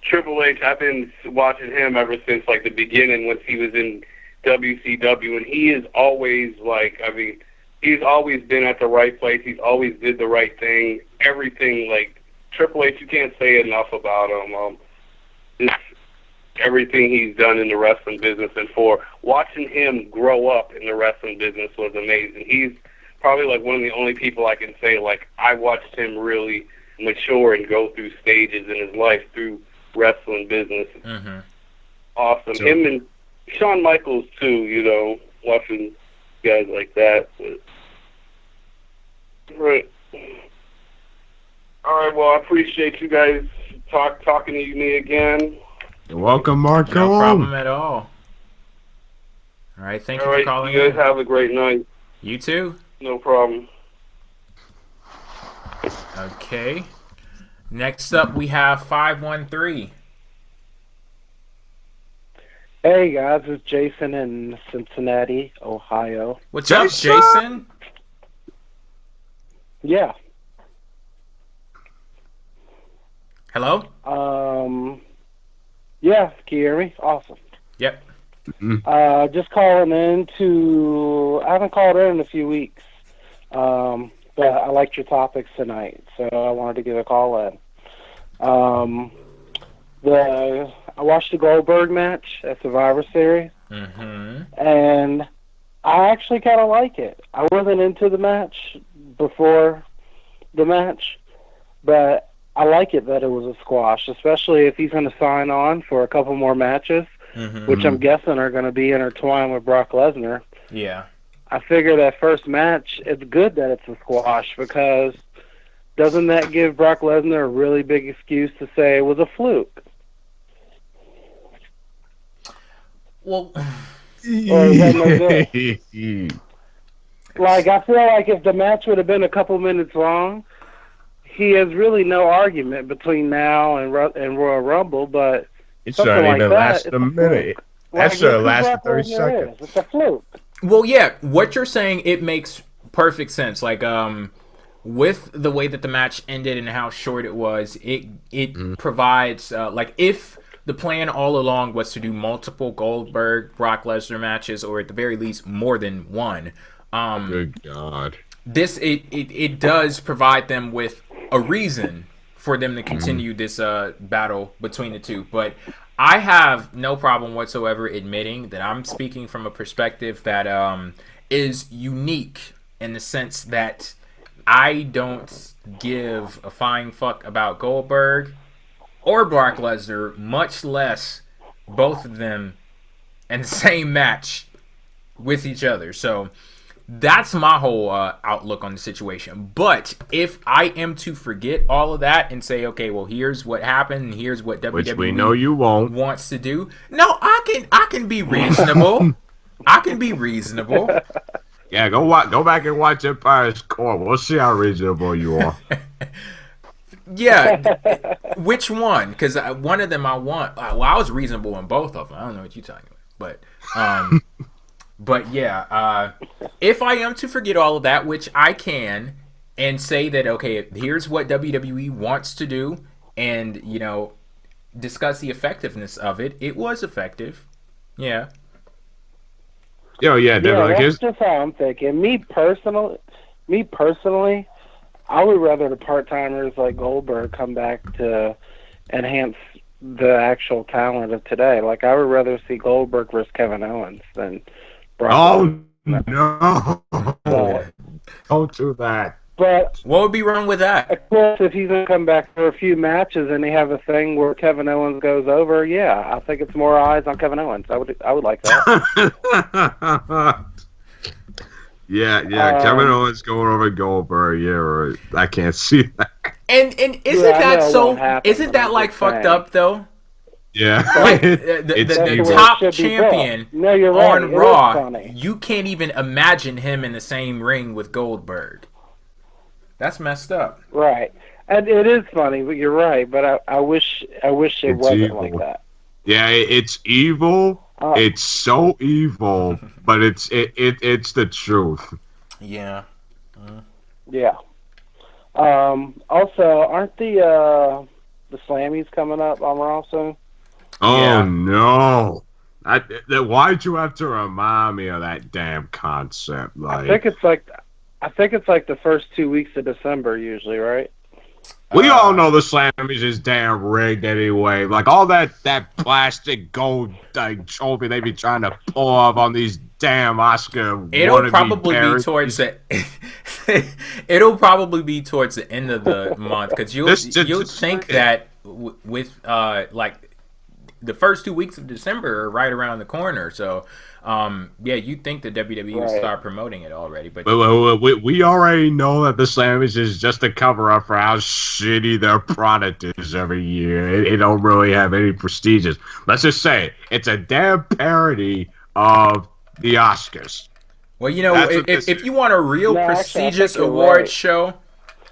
Triple H, I've been watching him ever since like the beginning when he was in WCW, and he is always he's always been at the right place. He's always did the right thing. Everything, like Triple H, you can't say enough about him. Just everything he's done in the wrestling business, and for watching him grow up in the wrestling business was amazing. He's probably like one of the only people I can say like I watched him really mature and go through stages in his life through wrestling business. Mm-hmm. Awesome. Him and Shawn Michaels too, watching guys like that. But, right. All right, well, I appreciate you guys talking to me again. You're welcome, Marco. No problem at all. All right, thank you for calling in. You guys have a great night. You too. No problem. Okay. Next up, we have 513. Hey guys, it's Jason in Cincinnati, Ohio. What's up, Jason? Yeah. Hello? Yeah, can you hear me? Awesome. Yep. Just calling in I haven't called in a few weeks. But I liked your topics tonight, so I wanted to give a call in. I watched the Goldberg match at Survivor Series, and I actually kind of like it. I wasn't into the match before the match, but I like it that it was a squash, especially if he's going to sign on for a couple more matches, which I'm guessing are going to be intertwined with Brock Lesnar. Yeah. I figure that first match, it's good that it's a squash because doesn't that give Brock Lesnar a really big excuse to say it was a fluke? Well, or is that no good? Like, I feel like if the match would have been a couple minutes long, he has really no argument between now and Royal Rumble, but it shouldn't like even last a minute. That should have lasted 30 seconds. It's a fluke. Well, yeah, what you're saying, it makes perfect sense. Like, with the way that the match ended and how short it was, it provides, like, if the plan all along was to do multiple Goldberg, Brock Lesnar matches, or at the very least more than one, good God. This, it does provide them with a reason for them to continue this battle between the two. But I have no problem whatsoever admitting that I'm speaking from a perspective that is unique in the sense that I don't give a flying fuck about Goldberg or Brock Lesnar, much less both of them in the same match with each other. So that's my whole outlook on the situation. But if I am to forget all of that and say, okay, well, here's what happened, and here's what WWE we know you won't. wants to do. No, I can be reasonable. I can be reasonable. Yeah, go back and watch Empire's Core. We'll see how reasonable you are. Yeah, which one? Because one of them I want. Well, I was reasonable in both of them. I don't know what you're talking about, but but yeah, if I am to forget all of that, which I can, and say that, okay, here's what WWE wants to do, and, you know, discuss the effectiveness of it, it was effective. Yeah. Yeah, that's just how I'm thinking. Me personally, I would rather the part-timers like Goldberg come back to enhance the actual talent of today. Like, I would rather see Goldberg versus Kevin Owens than Brock Lesnar. No. Don't do that. But what would be wrong with that? Of course, if he's going to come back for a few matches and they have a thing where Kevin Owens goes over, yeah, I think it's more eyes on Kevin Owens. I would like that. yeah. Kevin Owens going over Goldberg. Yeah, right. I can't see that. And isn't that so? Isn't that like fucked up though? Yeah, like the top champion on Raw, you can't even imagine him in the same ring with Goldberg. That's messed up. Right, and it is funny, but you're right. But I wish it wasn't evil. like that. Yeah, it's evil. It's so evil, but it's the truth. Yeah. Yeah. Also, aren't the Slammies coming up on Raw soon? Oh no! Why'd you have to remind me of that damn concept? Like, I think it's like the first 2 weeks of December usually, right? We all know the Slammies is damn rigged anyway. Like all that plastic gold trophy they be trying to pull off on these damn Oscar. It'll probably be towards the. It'll probably be towards the end of the month because you'll think that with like the first 2 weeks of December are right around the corner. So you'd think the WWE would start promoting it already. But we already know that the Slammies is just a cover up for how shitty their product is every year. It don't really have any prestigious. Let's just say it's a damn parody of the Oscars. Well, you know, if you want a real prestigious award show,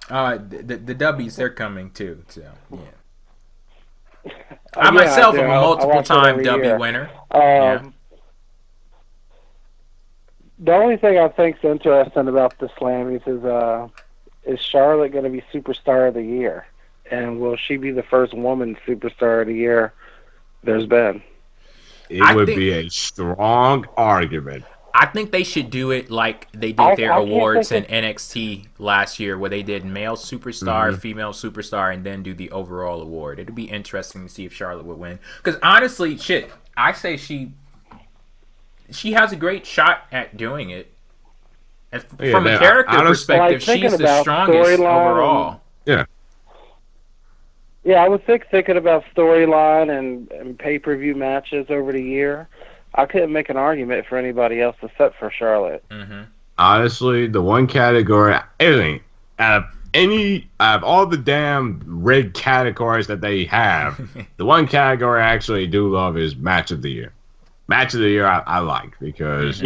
the W's, they're coming too. So yeah. I myself am a multiple-time W winner. The only thing I think's interesting about the Slammies is Charlotte going to be Superstar of the Year, and will she be the first woman Superstar of the Year there's been? It would be a strong argument. I think they should do it like they did their awards in NXT last year, where they did male superstar, female superstar, and then do the overall award. It'd be interesting to see if Charlotte would win. Because honestly, I say she has a great shot at doing it. From a character perspective, she's the strongest overall. Yeah. Yeah, I was thinking about storyline and pay-per-view matches over the year. I couldn't make an argument for anybody else except for Charlotte. Honestly, the one category, out of all the damn rigged categories that they have, the one category I actually do love is Match of the Year. Match of the Year I like because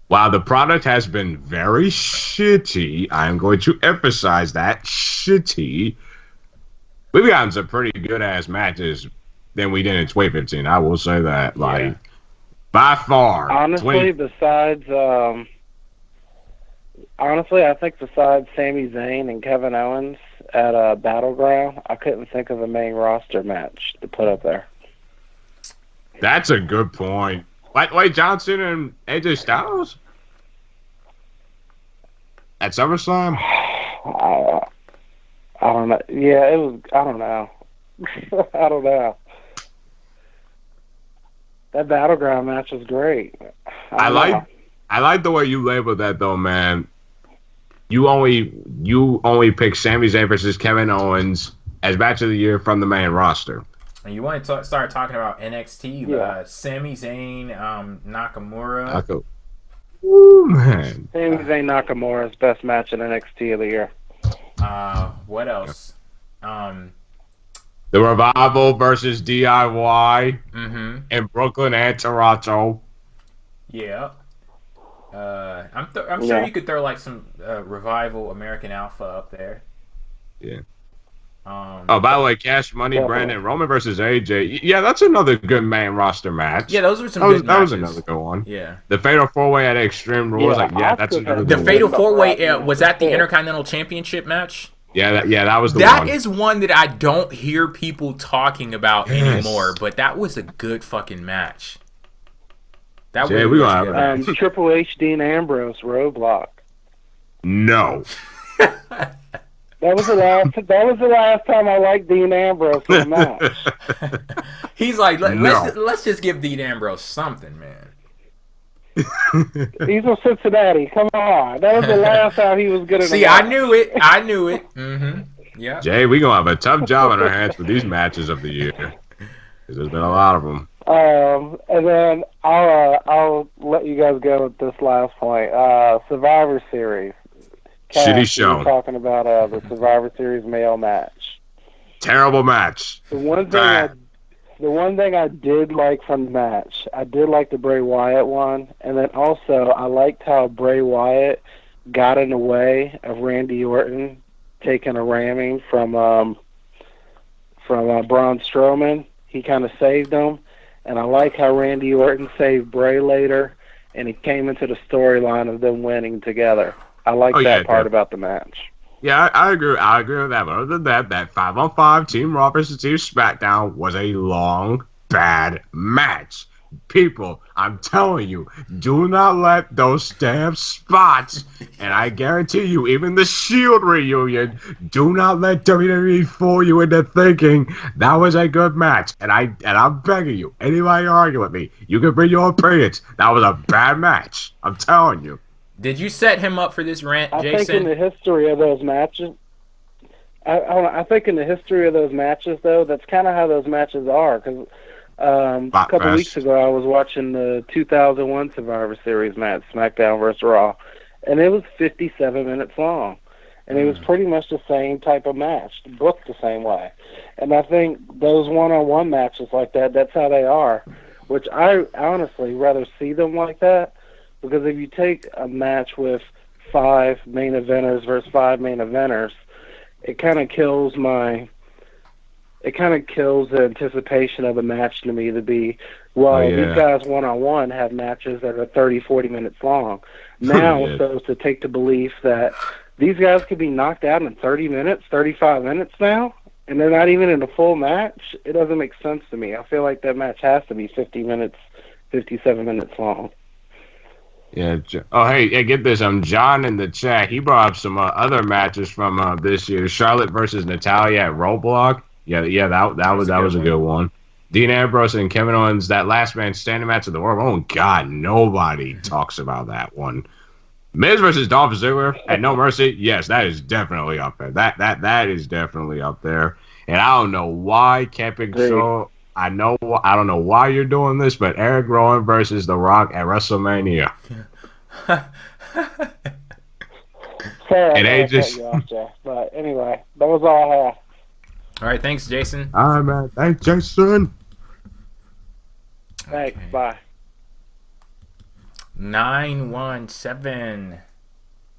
while the product has been very shitty, I am going to emphasize that, shitty, we've gotten some pretty good-ass matches than we did in 2015. I will say that. Like, by far. Honestly, I think besides Sami Zayn and Kevin Owens at Battleground, I couldn't think of a main roster match to put up there. That's a good point. Wait, Johnson and AJ Styles? At SummerSlam? I don't know. Yeah, it was. I don't know. I don't know. That Battleground match was great. I like the way you labeled that though, man. You only pick Sami Zayn versus Kevin Owens as Match of the Year from the main roster. And you want to start talking about NXT? Sami Zayn, Nakamura. Ooh, man. Sami Zayn Nakamura's best match in NXT of the year. What else? The Revival versus DIY in Brooklyn and Toronto. Yeah. I'm sure you could throw like some Revival American Alpha up there. Yeah. By the way, Cash Money, Brandon Roman versus AJ. Yeah, that's another good main roster match. Yeah, those were some good matches. That was another good one. Yeah. The Fatal 4-Way at Extreme Rules. That's another good one. The Fatal 4-Way, was that the Intercontinental Championship match? Yeah, that was the one. That is one that I don't hear people talking about anymore, but that was a good fucking match. That was a good match. Triple H, Dean Ambrose, Roadblock. No. That was the last time I liked Dean Ambrose in a match. He's like, let's just give Dean Ambrose something, man. He's from Cincinnati. Come on, that was the last time he was good. See, I knew it. Mm-hmm. Yeah. Jay, we gonna have a tough job on our hands for these matches of the year. Because there's been a lot of them. And then I'll let you guys go with this last point. Survivor Series. Shitty show. We're talking about the Survivor Series male match. Terrible match. The one thing I did like from the match, I did like the Bray Wyatt one, and then also I liked how Bray Wyatt got in the way of Randy Orton taking a ramming from Braun Strowman. He kind of saved him, and I like how Randy Orton saved Bray later, and he came into the storyline of them winning together. I like that part about the match. Yeah, I agree. I agree with that. But other than that 5-on-5 Team Raw versus Team SmackDown was a long, bad match. People, I'm telling you, do not let those damn spots, and I guarantee you, even the Shield reunion, do not let WWE fool you into thinking that was a good match. And I'm begging you, anybody argue with me, you can bring your opinions. That was a bad match. I'm telling you. Did you set him up for this rant, Jason? I think in the history of those matches, I think in the history of those matches, though, that's kind of how those matches are. Because a couple weeks ago, I was watching the 2001 Survivor Series match, SmackDown versus Raw, and it was 57 minutes long. And it was pretty much the same type of match, booked the same way. And I think those one-on-one matches like that, that's how they are, which I honestly rather see them like that. Because if you take a match with 5 main eventers versus 5 main eventers, it kind of kills the anticipation of the match to me to be, these guys one-on-one have matches that are 30, 40 minutes long. Now it's supposed to take the belief that these guys could be knocked out in 30 minutes, 35 minutes now, and they're not even in a full match. It doesn't make sense to me. I feel like that match has to be 50 minutes, 57 minutes long. Yeah. Oh, hey, get this. John in the chat. He brought up some other matches from this year. Charlotte versus Natalya at Roadblock. Yeah. That was a good one. Dean Ambrose and Kevin Owens, that last man standing match of the world. Oh God, nobody talks about that one. Miz versus Dolph Ziggler at No Mercy. Yes, that is definitely up there. That is definitely up there. And I don't know why Camping Show. I don't know why you're doing this, but Eric Rowan versus The Rock at WrestleMania. Sorry, and AJ. But anyway, that was all I had. All right, thanks, Jason. All right, man. Thanks, Jason. Thanks. Bye. 917.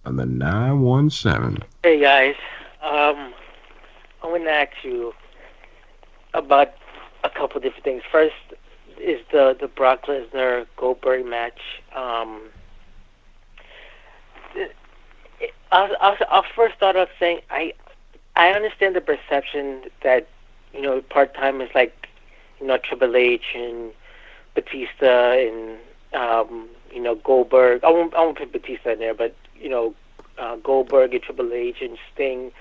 On the 917. Hey guys, I want to ask you about a couple different things. First is the Brock Lesnar Goldberg match. I'll first start off saying I understand the perception that part time is like Triple H and Batista and Goldberg. I won't put Batista in there, but Goldberg and Triple H and Sting.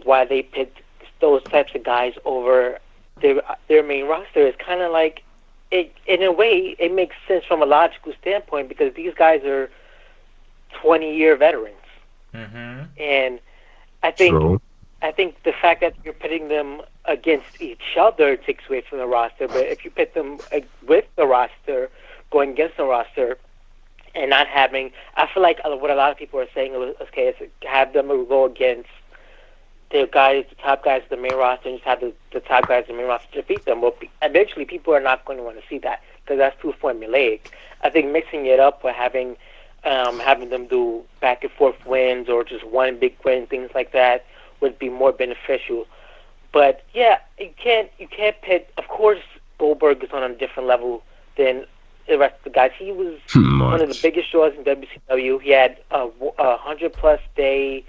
Why they picked those types of guys over their main roster is kind of like it. In a way, it makes sense from a logical standpoint because these guys are 20-year veterans, and I think the fact that you're pitting them against each other takes away from the roster. But if you pit them with the roster, going against the roster, and not having, I feel like what a lot of people are saying is okay, is have them go against the top guys of the main roster, and just have the top guys of the main roster defeat them. Well, eventually people are not going to want to see that because that's too formulaic. I think mixing it up with having them do back and forth wins or just one big win, things like that, would be more beneficial. But yeah, you can't pit. Of course, Goldberg is on a different level than the rest of the guys. He was one of the biggest draws in WCW. He had a 100+ day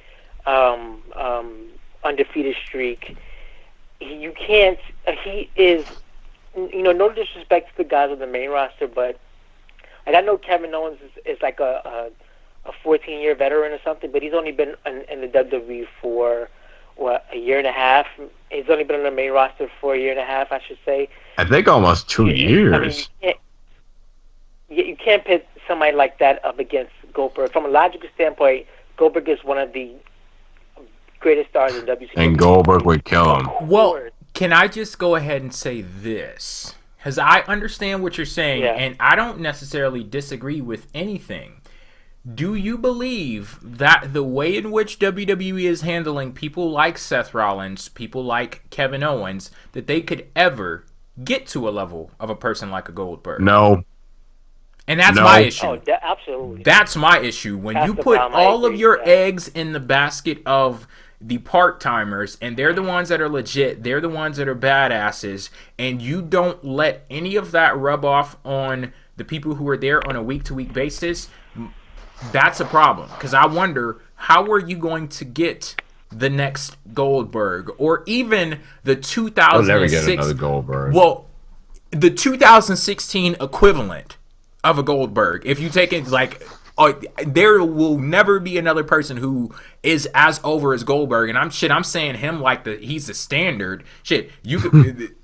undefeated streak. You can't. He is. No disrespect to the guys on the main roster, but I know Kevin Owens is like a 14-year veteran or something, but he's only been in the WWE for year and a half. He's only been on the main roster for a year and a half, I should say. I think almost 2 years. I mean, you can't pit somebody like that up against Goldberg. From a logical standpoint, Goldberg is one of the greatest stars in WCW. And Goldberg would kill him. Well, can I just go ahead and say this? Because I understand what you're saying, and I don't necessarily disagree with anything. Do you believe that the way in which WWE is handling people like Seth Rollins, people like Kevin Owens, that they could ever get to a level of a person like a Goldberg? No. And that's my issue. Oh, absolutely. That's my issue. When you put all of your eggs in the basket of the part-timers, and they're the ones that are legit, they're the ones that are badasses, and you don't let any of that rub off on the people who are there on a week-to-week basis, that's a problem. Because I wonder, how are you going to get the next Goldberg, or even the 2006? I'll never get another Goldberg. Well, the 2016 equivalent of a Goldberg. If you take it like, there will never be another person who is as over as Goldberg, and I'm saying him like he's the standard. Shit, you could.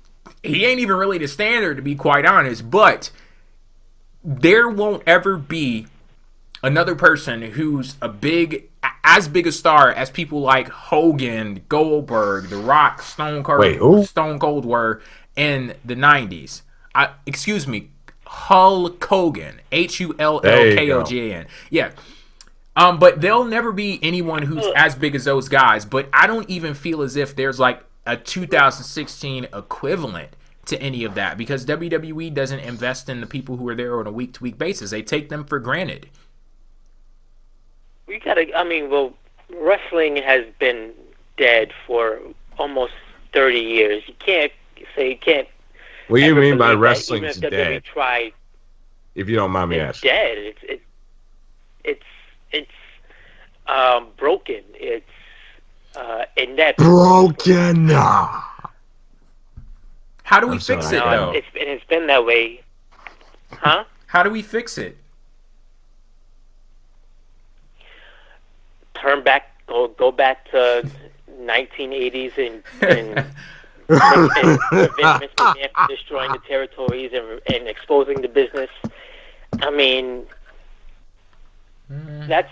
He ain't even really the standard, to be quite honest. But there won't ever be another person who's as big a star as people like Hogan, Goldberg, The Rock, Stone Cold were in the 90s. Excuse me, Hulk Hogan, HULLKOGAN. Yeah. But there'll never be anyone who's as big as those guys. But I don't even feel as if there's like a 2016 equivalent to any of that, because WWE doesn't invest in the people who are there on a week-to-week basis. They take them for granted. Wrestling has been dead for almost 30 years. You can't. What do you mean by wrestling's dead? Tried, if you don't mind me asking. Dead. It's broken. It's inept. Broken. How do we fix it, though? It's been that way. Huh? How do we fix it? Turn back. Go back to 1980s and prevent Vince McMahon from destroying the territories and exposing the business. I mean, that's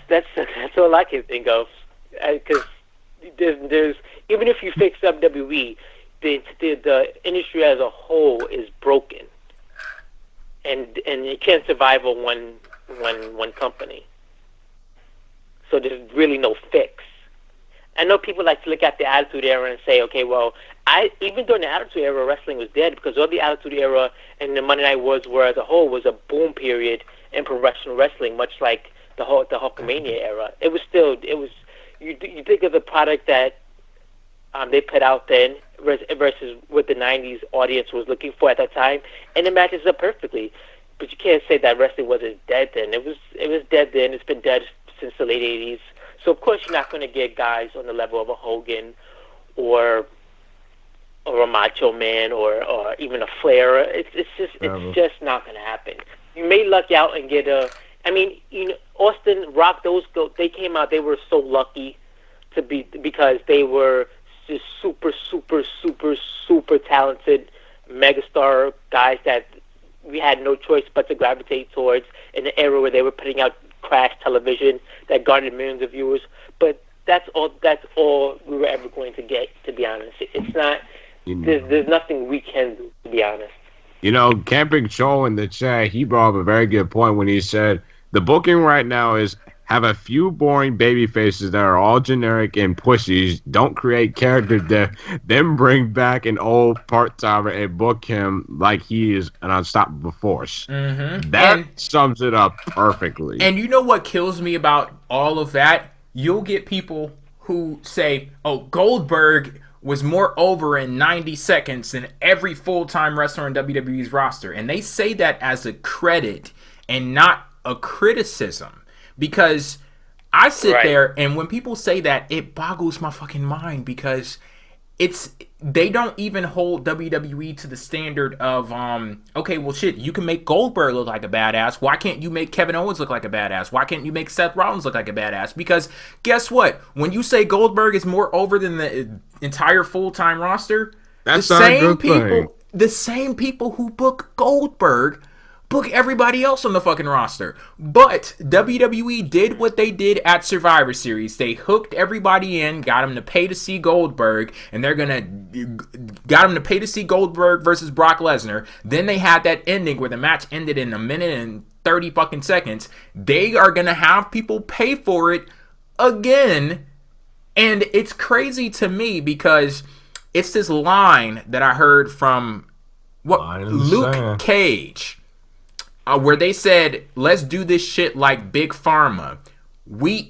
all I can think of. Because there's even if you fix up WWE, the industry as a whole is broken, and it can't survive on one company. So there's really no fix. I know people like to look at the Attitude Era and say, okay, well, even during the Attitude Era, wrestling was dead, because all the Attitude Era and the Monday Night Wars were as a whole was a boom period in professional wrestling, much like the Hulkamania era. You think of the product that they put out then versus what the 90s audience was looking for at that time, and it matches up perfectly. But you can't say that wrestling wasn't dead then. It was dead then. It's been dead since the late 80s. So of course you're not going to get guys on the level of a Hogan or a Macho Man or even a Flair. It's just not going to happen. You may luck out and get Austin, Rock, they came out. They were so lucky because they were just super, super, super, super talented megastar guys that we had no choice but to gravitate towards in the era where they were putting out trash television that garnered millions of viewers. But that's all we were ever going to get, to be honest. It's not. There's nothing we can do, to be honest. Camping Joel in the chat, he brought up a very good point when he said the booking right now is have a few boring baby faces that are all generic and pushy. Don't create character depth. Then bring back an old part-timer and book him like he is an unstoppable force. Mm-hmm. That sums it up perfectly. And you know what kills me about all of that? You'll get people who say, oh, Goldberg was more over in 90 seconds than every full-time wrestler in WWE's roster. And they say that as a credit and not a criticism. Because I sit there, and when people say that, it boggles my fucking mind, because they don't even hold WWE to the standard of okay, well shit, you can make Goldberg look like a badass. Why can't you make Kevin Owens look like a badass? Why can't you make Seth Rollins look like a badass? Because guess what? When you say Goldberg is more over than the entire full-time roster, that's not a good thing. The same people who book Goldberg book everybody else on the fucking roster. But WWE did what they did at Survivor Series. They hooked everybody in, got them to pay to see Goldberg, and got them to pay to see Goldberg versus Brock Lesnar. Then they had that ending where the match ended in a minute and 30 fucking seconds. They are gonna have people pay for it again. And it's crazy to me because it's this line that I heard from Luke Cage. Where they said, let's do this shit like Big Pharma. We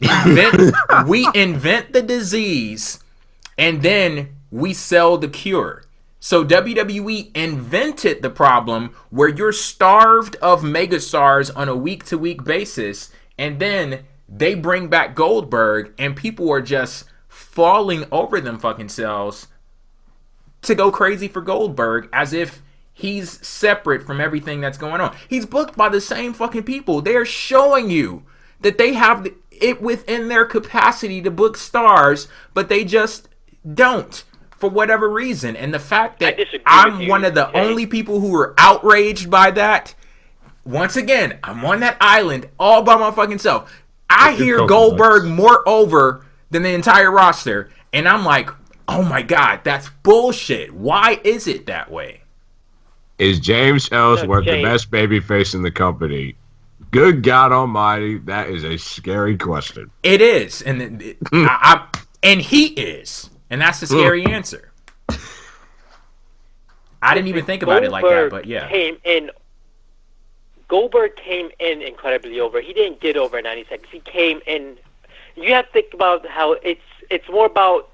invent the disease, and then we sell the cure. So WWE invented the problem where you're starved of megastars on a week-to-week basis, and then they bring back Goldberg, and people are just falling over them fucking selves to go crazy for Goldberg as if he's separate from everything that's going on. He's booked by the same fucking people. They're showing you that they have it within their capacity to book stars, but they just don't for whatever reason. And the fact that I'm one of the only people who are outraged by that, once again, I'm on that island all by my fucking self. I hear Goldberg more over than the entire roster, and I'm like, oh my God, that's bullshit. Why is it that way? Is James Ellsworth the best babyface in the company? Good God Almighty, that is a scary question. It is, and and he is, and that's the scary answer. I didn't even think about it like that, but yeah. Goldberg came in incredibly over. He didn't get over in 90 seconds. He came in. You have to think about how it's more about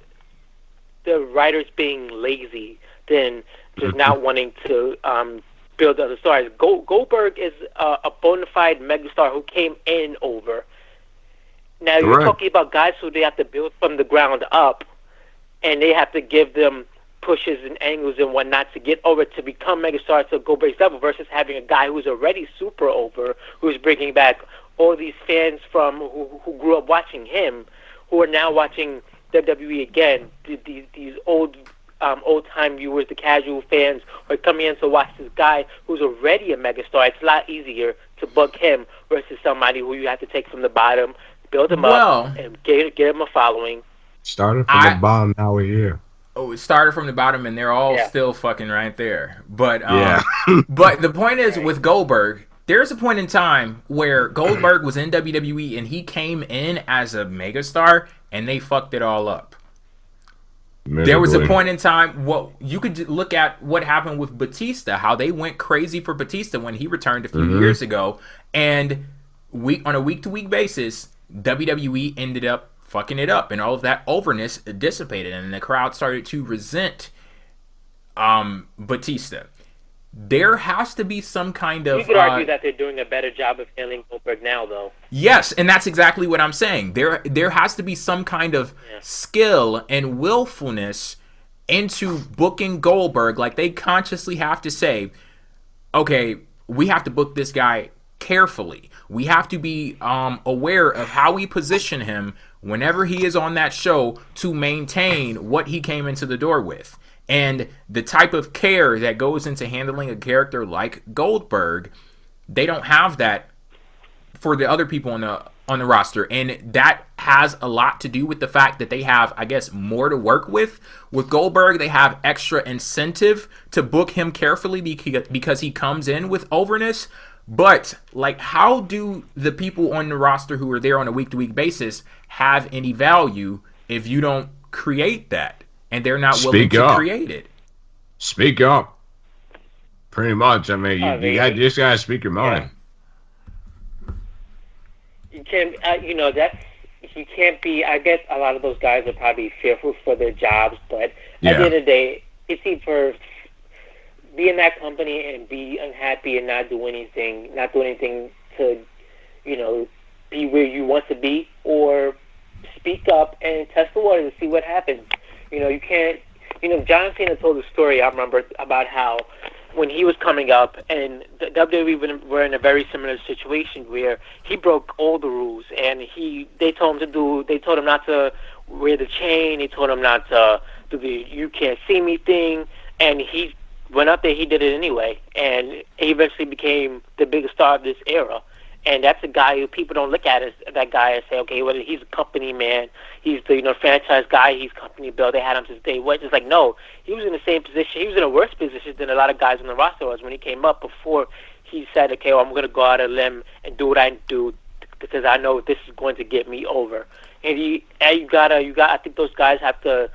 the writers being lazy than just not wanting to build other stars. Goldberg is a bona fide megastar who came in over. Now you're talking about guys who they have to build from the ground up, and they have to give them pushes and angles and whatnot to get over to become megastars to Goldberg's level, versus having a guy who's already super over, who's bringing back all these fans from who grew up watching him, who are now watching WWE again. These old-time viewers, the casual fans, are coming in to watch this guy who's already a megastar. It's a lot easier to book him versus somebody who you have to take from the bottom, build him up, and get him a following. Started from the bottom, now we're here. Oh, it started from the bottom, and they're all still fucking right there. But but the point is, with Goldberg, there's a point in time where Goldberg was in WWE, and he came in as a megastar, and they fucked it all up. There was a point in time, you could look at what happened with Batista, how they went crazy for Batista when he returned a few years ago, and on a week-to-week basis, WWE ended up fucking it up, and all of that overness dissipated, and the crowd started to resent Batista. There has to be some kind of... You could argue that they're doing a better job of handling Goldberg now, though. Yes, and that's exactly what I'm saying. There has to be some kind of skill and willfulness into booking Goldberg. Like, they consciously have to say, okay, we have to book this guy carefully. We have to be aware of how we position him whenever he is on that show to maintain what he came into the door with. And the type of care that goes into handling a character like Goldberg, they don't have that for the other people on the roster. And that has a lot to do with the fact that they have, I guess, more to work with. With Goldberg, they have extra incentive to book him carefully because he comes in with overness. But, like, how do the people on the roster who are there on a week-to-week basis have any value if you don't create that? And they're not willing to create it. Speak up. Pretty much. I mean, you just gotta speak your mind. You can't, you can't be. I guess a lot of those guys are probably fearful for their jobs, but at the end of the day, it's either be in that company and be unhappy and not do anything to, be where you want to be, or speak up and test the waters and see what happens. You John Cena told a story I remember about how when he was coming up, and the WWE were in a very similar situation where he broke all the rules, and they told him not to wear the chain, they told him not to do the "you can't see me" thing, and he went up there, he did it anyway, and he eventually became the biggest star of this era. And that's a guy who people don't look at as that guy and say, okay, well, he's a company man. He's the franchise guy. He's company built. They had him since day one. It's like, no, he was in the same position. He was in a worse position than a lot of guys on the roster was when he came up before he said, okay, well, I'm going to go out on a limb and do what I do because I know this is going to get me over. And I think those guys have to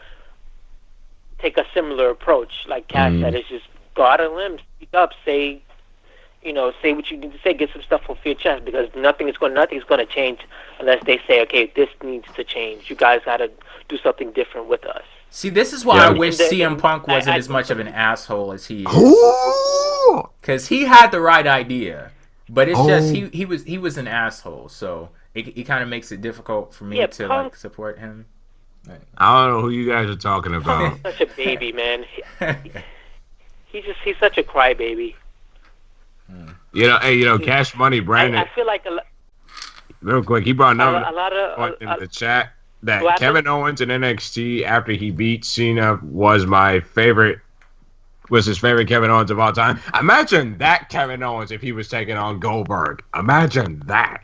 take a similar approach. Like Cass said, it's just go out on a limb, speak up, say what you need to say, get some stuff off your chest, because nothing's going to change unless they say, okay, this needs to change. You guys got to do something different with us. See, this is why I wish CM Punk wasn't as much of an asshole as he is. Because he had the right idea, but it's just he was an asshole, so it kind of makes it difficult for me to support him. I don't know who you guys are talking about. He's such a baby, man. He's such a crybaby. Cash Money Brandon. I feel like real quick, he brought another a lot of in the chat that Kevin Owens in NXT after he beat Cena was his favorite Kevin Owens of all time. Imagine that Kevin Owens if he was taking on Goldberg. Imagine that.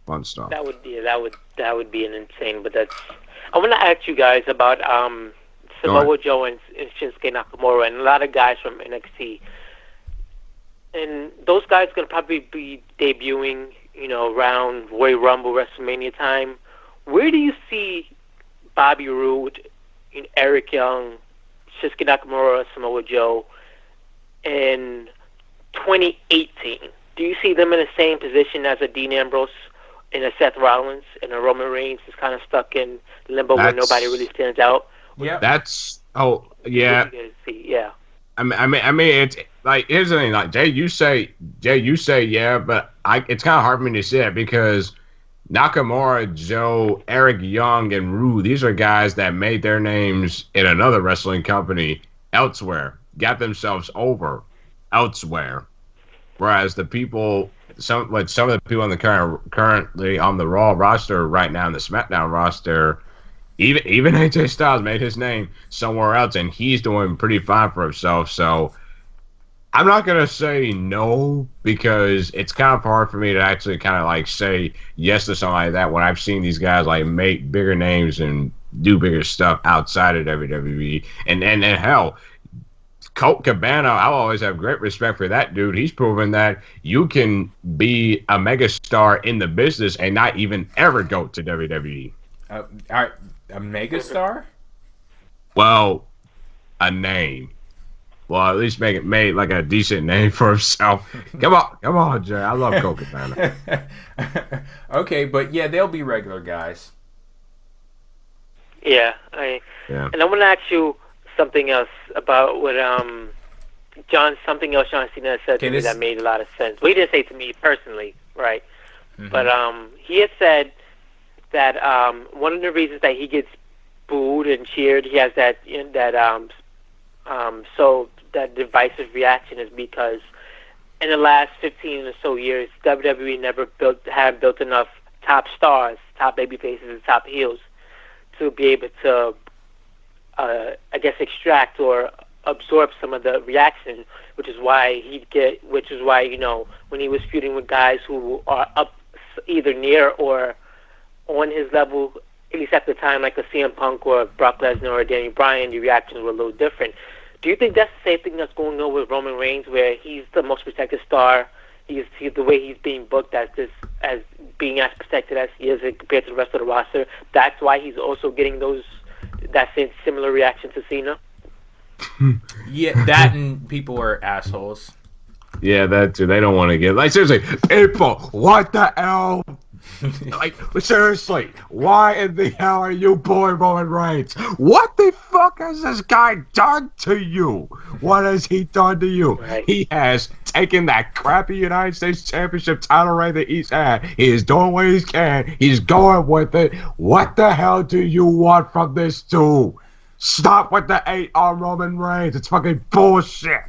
Fun stuff. That would be an insane. But I want to ask you guys about Samoa Joe and Shinsuke Nakamura and a lot of guys from NXT. And those guys are going to probably be debuting, around Royal Rumble, WrestleMania time. Where do you see Bobby Roode, Eric Young, Shinsuke Nakamura, Samoa Joe in 2018? Do you see them in the same position as a Dean Ambrose and a Seth Rollins and a Roman Reigns is kind of stuck in limbo where nobody really stands out? Yeah, Yeah. I mean, it's like here's the thing. Like Jay, you say yeah, but it's kind of hard for me to say it because Nakamura, Joe, Eric Young, and Rude, these are guys that made their names in another wrestling company elsewhere, got themselves over elsewhere, whereas the people, some of the people on the currently on the Raw roster right now, and the Smackdown roster. Even AJ Styles made his name somewhere else, and he's doing pretty fine for himself. So I'm not going to say no because it's kind of hard for me to actually kind of like say yes to something like that when I've seen these guys like make bigger names and do bigger stuff outside of WWE. And hell, Colt Cabana, I'll always have great respect for that dude. He's proven that you can be a megastar in the business and not even ever go to WWE. A megastar? Well, a name. Well, at least make like a decent name for himself. Come on, Jay. I love Colt Cabana. Okay, but yeah, they'll be regular guys. Yeah, and I want to ask you something else about what John Cena said to me that made a lot of sense. Well, he didn't say it to me personally, right? Mm-hmm. But he had said that one of the reasons that he gets booed and cheered, he has that divisive reaction is because in the last 15 or so years, WWE never built enough top stars, top baby faces, and top heels to be able to, extract or absorb some of the reaction, which is why when he was feuding with guys who are up either near or on his level, at least at the time, like a CM Punk or Brock Lesnar or Daniel Bryan, the reactions were a little different. Do you think that's the same thing that's going on with Roman Reigns, where he's the most protected star? He's the way he's being booked as being as protected as he is compared to the rest of the roster. That's why he's also getting that similar reaction to Cena. Yeah, that and people are assholes. Yeah, that too. They don't want to get seriously. People, what the hell Like, seriously, why in the hell are you pulling Roman Reigns? What the fuck has this guy done to you? What has he done to you? Right. He has taken that crappy United States Championship title reign that he's had. He is doing what he can. He's going with it. What the hell do you want from this dude? Stop with the 8 on Roman Reigns. It's fucking bullshit.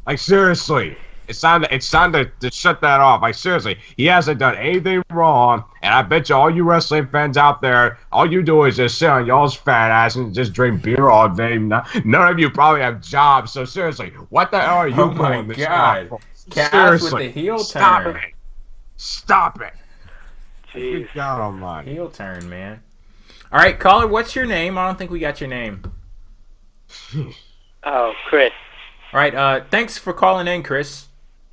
Like, seriously. It's time to shut that off. Like, seriously, he hasn't done anything wrong, and I bet you all you wrestling fans out there, all you do is just sit on y'all's fat ass and just drink beer all day. None of you probably have jobs, so seriously, what the hell are you doing? Oh my God. Cass with the heel turn. Stop it. Jeez. Good God almighty. Heel turn, man. All right, caller, what's your name? I don't think we got your name. Oh, Chris. All right, thanks for calling in, Chris.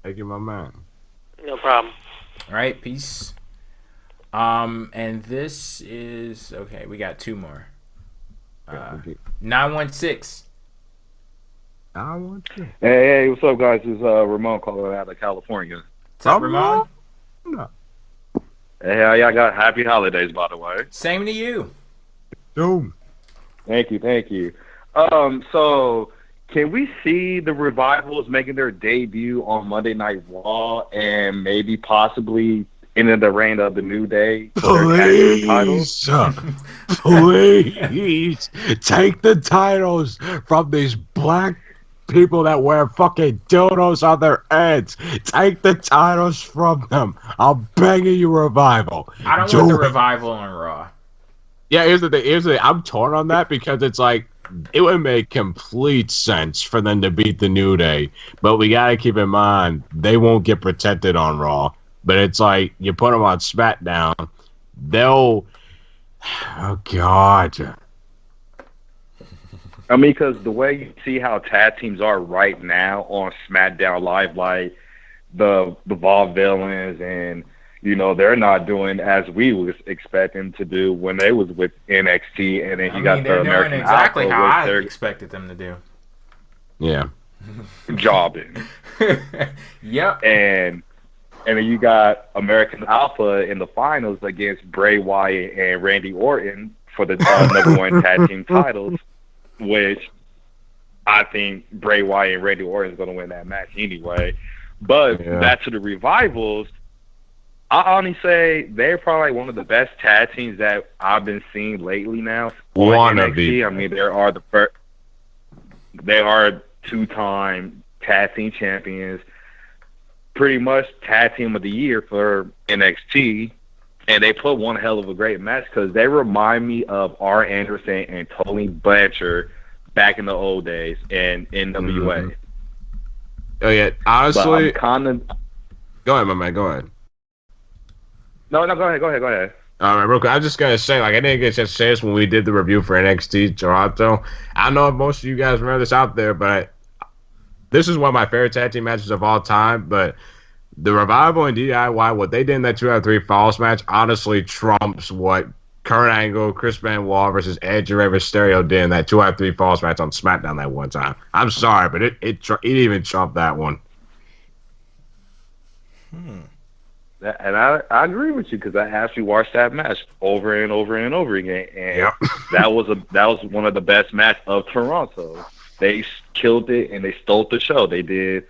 Thank you, my man. No problem. All right, peace. And this is okay. We got 2 more. 916. Hey, what's up, guys? This is Ramon calling out of California. What's up, Ramon? Hey, y'all got happy holidays, by the way. Same to you. Doom. Thank you. So can we see the Revivals making their debut on Monday Night Raw and maybe possibly into the reign of the New Day for their tag team titles? Please take the titles from these black people that wear fucking dildos on their heads. Take the titles from them. I'm begging you, Revival. I don't want the Revival on Raw. Yeah, here's the thing. I'm torn on that because it's like, it would make complete sense for them to beat the New Day, but we gotta keep in mind they won't get protected on Raw. But it's like you put them on SmackDown, they'll. Oh God. I mean, because the way you see how tag teams are right now on SmackDown Live, like the Vaudevillains and. They're not doing as we was expecting to do when they was with NXT, and then you got the American doing exactly Alpha, how I expected them to do. Yeah. Jobbing. Yep. And then you got American Alpha in the finals against Bray Wyatt and Randy Orton for the number 1 tag team titles, which I think Bray Wyatt and Randy Orton is going to win that match anyway. But back to the Revivals. I honestly say they're probably one of the best tag teams that I've been seeing lately now on NXT. I mean, they are 2-time tag team champions, pretty much tag team of the year for NXT, and they put one hell of a great match because they remind me of R. Anderson and Tony Blanchard back in the old days in NWA. Oh yeah, honestly, go ahead, my man. Go ahead. No, go ahead. All right, real quick. I was just gonna say, I didn't get a chance to say this when we did the review for NXT Toronto. I know most of you guys remember this out there, but this is one of my favorite tag team matches of all time. But the Revival and DIY, what they did in that 2 out of 3 falls match, honestly trumps what Kurt Angle, Chris Benoit versus Edge and Rey Mysterio did in that 2 out of 3 falls match on SmackDown that one time. I'm sorry, but it even trumped that one. And I agree with you because I actually watched that match over and over and over again, and that was one of the best matches of Toronto. They killed it and they stole the show. They did.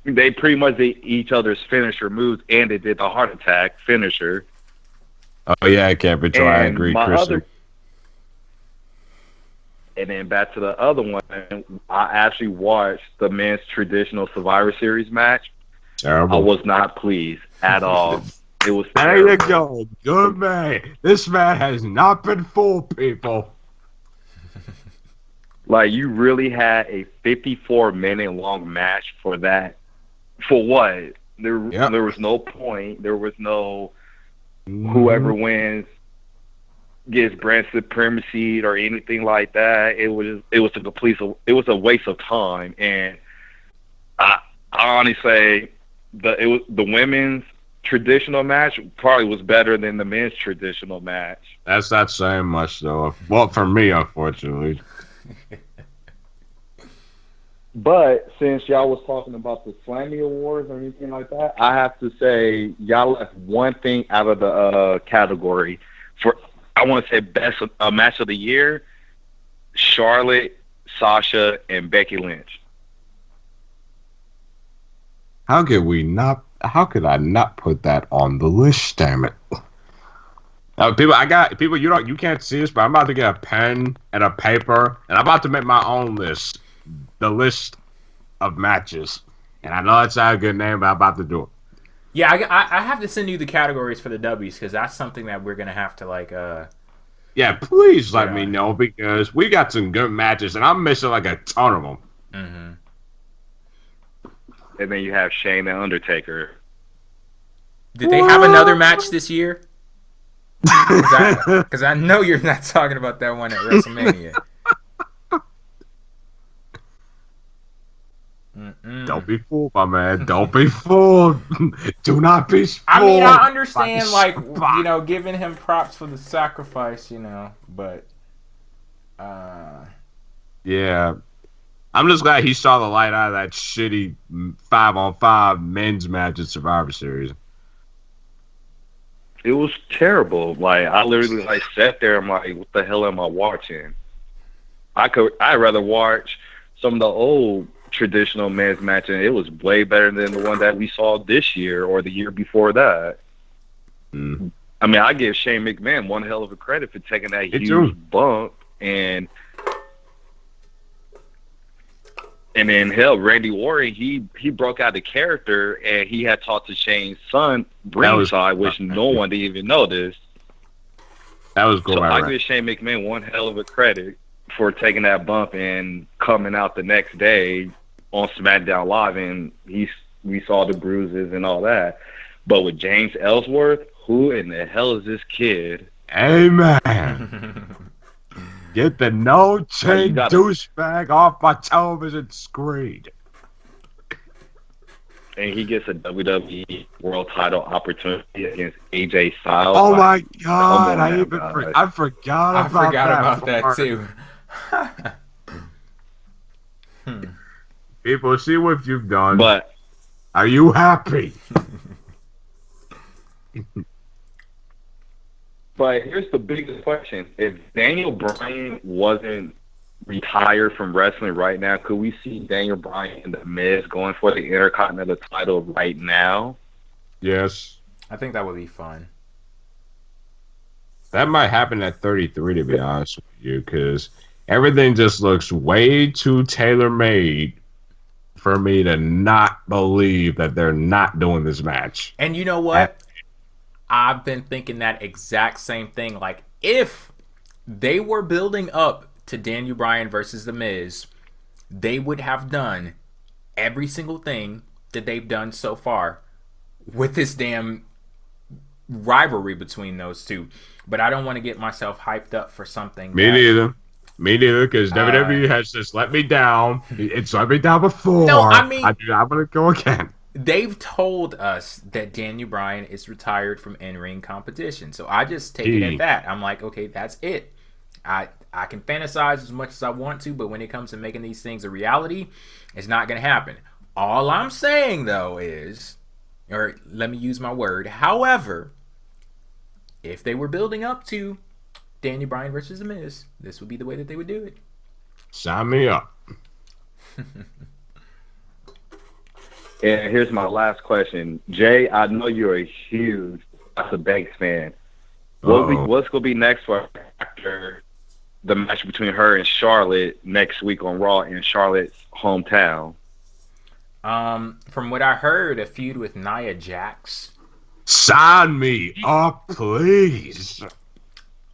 They pretty much did each other's finisher moves, and they did the heart attack finisher. Oh yeah, Capital. I agree, Christian. And then back to the other one, I actually watched the men's traditional Survivor Series match. Terrible. I was not pleased at all. It was there terrible. you go. Good man. This man has not been fooled, people. Like, you really had a 54-minute long match for that. For what? There was no point. There was no whoever wins gets brand supremacy or anything like that. It was a waste of time. And I honestly say the women's traditional match probably was better than the men's traditional match. That's not saying much, though. Well, for me, unfortunately. But since y'all was talking about the Slammy Awards or anything like that, I have to say y'all left one thing out of the category for, I want to say, best match of the year: Charlotte, Sasha, and Becky Lynch. How could I not put that on the list? Damn it! People. You can't see this, but I'm about to get a pen and a paper, and I'm about to make my own list. The list of matches, and I know that's not a good name, but I'm about to do it. Yeah, I have to send you the categories for the W's because that's something that we're gonna have to like. Yeah, please let me know because we got some good matches, and I'm missing like a ton of them. Mm-hmm. And then you have Shane and Undertaker. Did they have another match this year? Because I know you're not talking about that one at WrestleMania. Don't be fooled, my man. Don't be fooled. Do not be fooled. I mean, I understand, like, giving him props for the sacrifice, but... Yeah. I'm just glad he saw the light out of that shitty 5-on-5 men's match at Survivor Series. It was terrible. Like, I literally sat there. I'm like, what the hell am I watching? I'd rather watch some of the old traditional men's match, and it was way better than the one that we saw this year or the year before that. I mean, I give Shane McMahon one hell of a credit for taking that huge bump, and then hell, Randy Orton, he broke out the character, and he had talked to Shane's son ringside, which no one didn't even notice. That was cool. So I give Shane McMahon one hell of a credit for taking that bump and coming out the next day on SmackDown Live, and we saw the bruises and all that. But with James Ellsworth, who in the hell is this kid? Amen. Get the no-chain douchebag off my television screen. And he gets a WWE World Title opportunity against AJ Styles. Oh my God! I forgot about that too. People, see what you've done. But are you happy? But here's the biggest question. If Daniel Bryan wasn't retired from wrestling right now, could we see Daniel Bryan and The Miz going for the Intercontinental title right now? Yes. I think that would be fun. That might happen at 33, to be honest with you, because everything just looks way too tailor-made for me to not believe that they're not doing this match. And you know what? I've been thinking that exact same thing. Like, if they were building up to Daniel Bryan versus The Miz, they would have done every single thing that they've done so far with this damn rivalry between those two. But I don't want to get myself hyped up for something. Me neither, because WWE has just let me down. It's let me down before. No, I mean, I'm going to go again. They've told us that Daniel Bryan is retired from in-ring competition. So I just take it at that. I'm like, okay, that's it. I can fantasize as much as I want to, but when it comes to making these things a reality, it's not going to happen. All I'm saying, though, is, or let me use my word, however, if they were building up to Daniel Bryan versus The Miz, this would be the way that they would do it. Sign me up. And here's my last question. Jay, I know you're a huge Sasha Banks fan. What's going to be next for after the match between her and Charlotte next week on Raw in Charlotte's hometown? From what I heard, a feud with Nia Jax. Sign me up, please.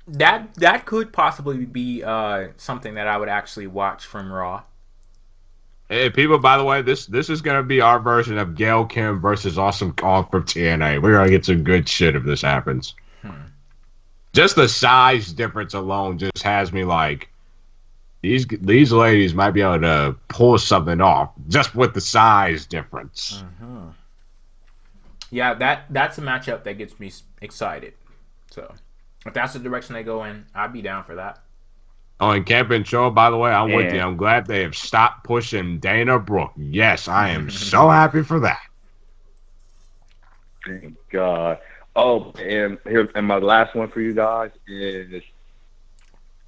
That could possibly be something that I would actually watch from Raw. Hey, people, by the way, this is going to be our version of Gail Kim versus Awesome Kong from TNA. We're going to get some good shit if this happens. Just the size difference alone just has me like, these ladies might be able to pull something off just with the size difference. Yeah, that's a matchup that gets me excited. So, if that's the direction they go in, I'd be down for that. Oh, and Camp and Show, by the way, I'm with you. I'm glad they have stopped pushing Dana Brooke. Yes, I am so happy for that. Thank God. Oh, and my last one for you guys is,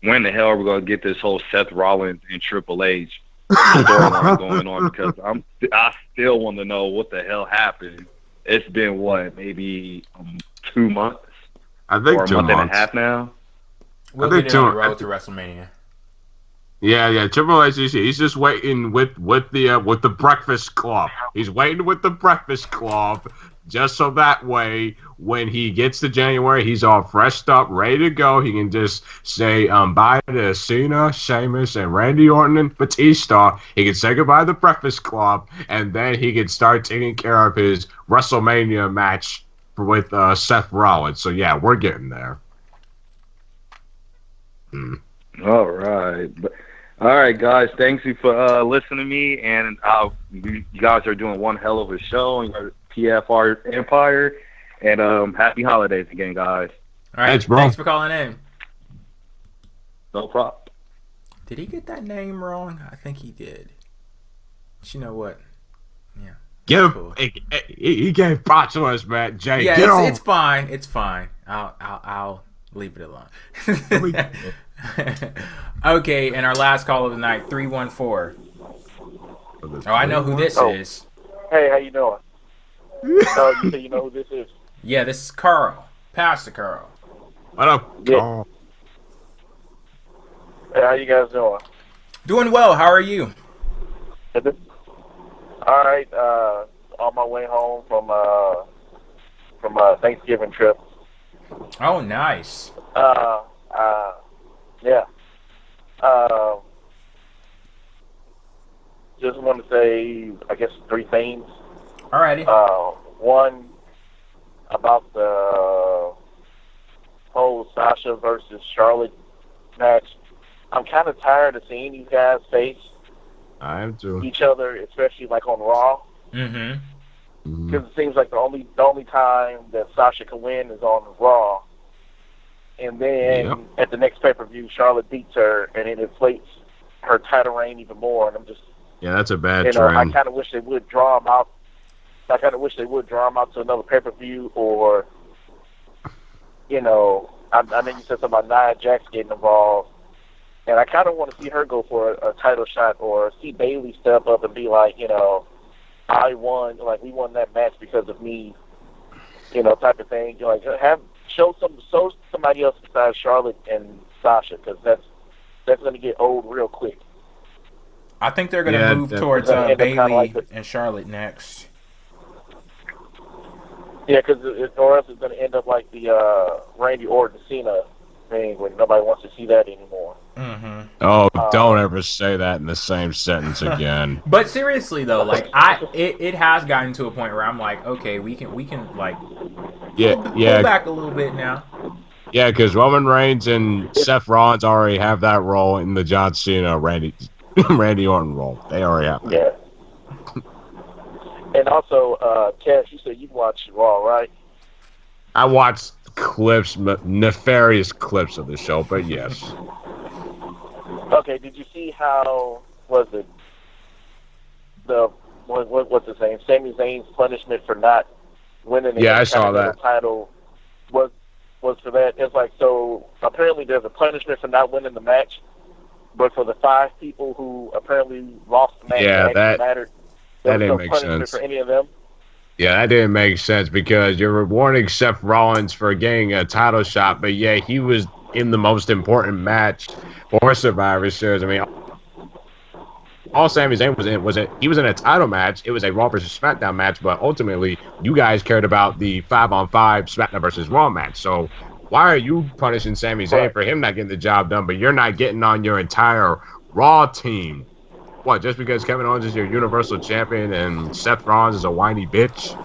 when the hell are we going to get this whole Seth Rollins and Triple H storyline going on? Because I still want to know what the hell happened. It's been, maybe 2 months? I think or a 2 month months. and a half now? We'll get it on the road to WrestleMania. Yeah. Triple H, he's just waiting with the Breakfast Club. He's waiting with the Breakfast Club, just so that way, when he gets to January, he's all freshed up, ready to go. He can just say bye to Cena, Sheamus, and Randy Orton and Batista. He can say goodbye to the Breakfast Club, and then he can start taking care of his WrestleMania match with Seth Rollins. So yeah, we're getting there. All right. All right, guys. Thanks you for listening to me, and you guys are doing one hell of a show in your PFR Empire, and happy holidays again, guys. All right, thanks for calling in. No problem. Did he get that name wrong? I think he did. But you know what? Yeah. Cool. He gave props to us, man. Jay, yeah, it's fine. It's fine. I'll leave it alone. Okay, and our last call of the night, 314. Oh, I know who this is. Hey, how you doing? You say you know who this is? Yeah, this is Carl. Pastor Carl. What up, Carl? Hey, how you guys doing? Doing well. How are you? All right. On my way home from a Thanksgiving trip. Oh, nice. Yeah. Just want to say, I guess, 3 things. Alrighty. One, about the whole Sasha versus Charlotte match. I'm kind of tired of seeing these guys face each other, especially like on Raw. Mm-hmm. Because it seems like the only time that Sasha can win is on Raw. And then at the next pay-per-view, Charlotte beats her, and it inflates her title reign even more. And I'm just, that's a bad trend. I kind of wish they would draw them out. I kind of wish they would draw them out to another pay-per-view, or, I know you said something about Nia Jax getting involved, and I kind of want to see her go for a title shot, or see Bayley step up and be like, I won, like, we won that match because of me, type of thing. Show somebody else besides Charlotte and Sasha, because that's going to get old real quick. I think they're going to move towards Bayley and Charlotte next. Yeah, or else it's going to end up like the Randy Orton Cena thing, when nobody wants to see that anymore. Mm-hmm. Oh, don't ever say that in the same sentence again. But seriously though, like it has gotten to a point where I'm like, okay, we can like pull back a little bit now. Yeah, because Roman Reigns and Seth Rollins already have that role in the John Cena Randy Orton role. They already have that. Yeah. And also, Cash, you said you watched Raw, right? I watched clips, nefarious clips of the show, but yes. Okay, did you see how what's his name? Sami Zayn's punishment for not winning the I saw that title was for that. It's like, so apparently there's a punishment for not winning the match, but for the 5 people who apparently lost the match, that mattered. That didn't make sense for any of them. Yeah, that didn't make sense, because you're rewarding Seth Rollins for getting a title shot, but he was in the most important match for Survivor Series. I mean, all Sami Zayn he was in a title match. It was a Raw versus SmackDown match, but ultimately you guys cared about the 5-on-5 SmackDown versus Raw match. So why are you punishing Sami Zayn for him not getting the job done, but you're not getting on your entire Raw team? What, just because Kevin Owens is your Universal Champion and Seth Rollins is a whiny bitch?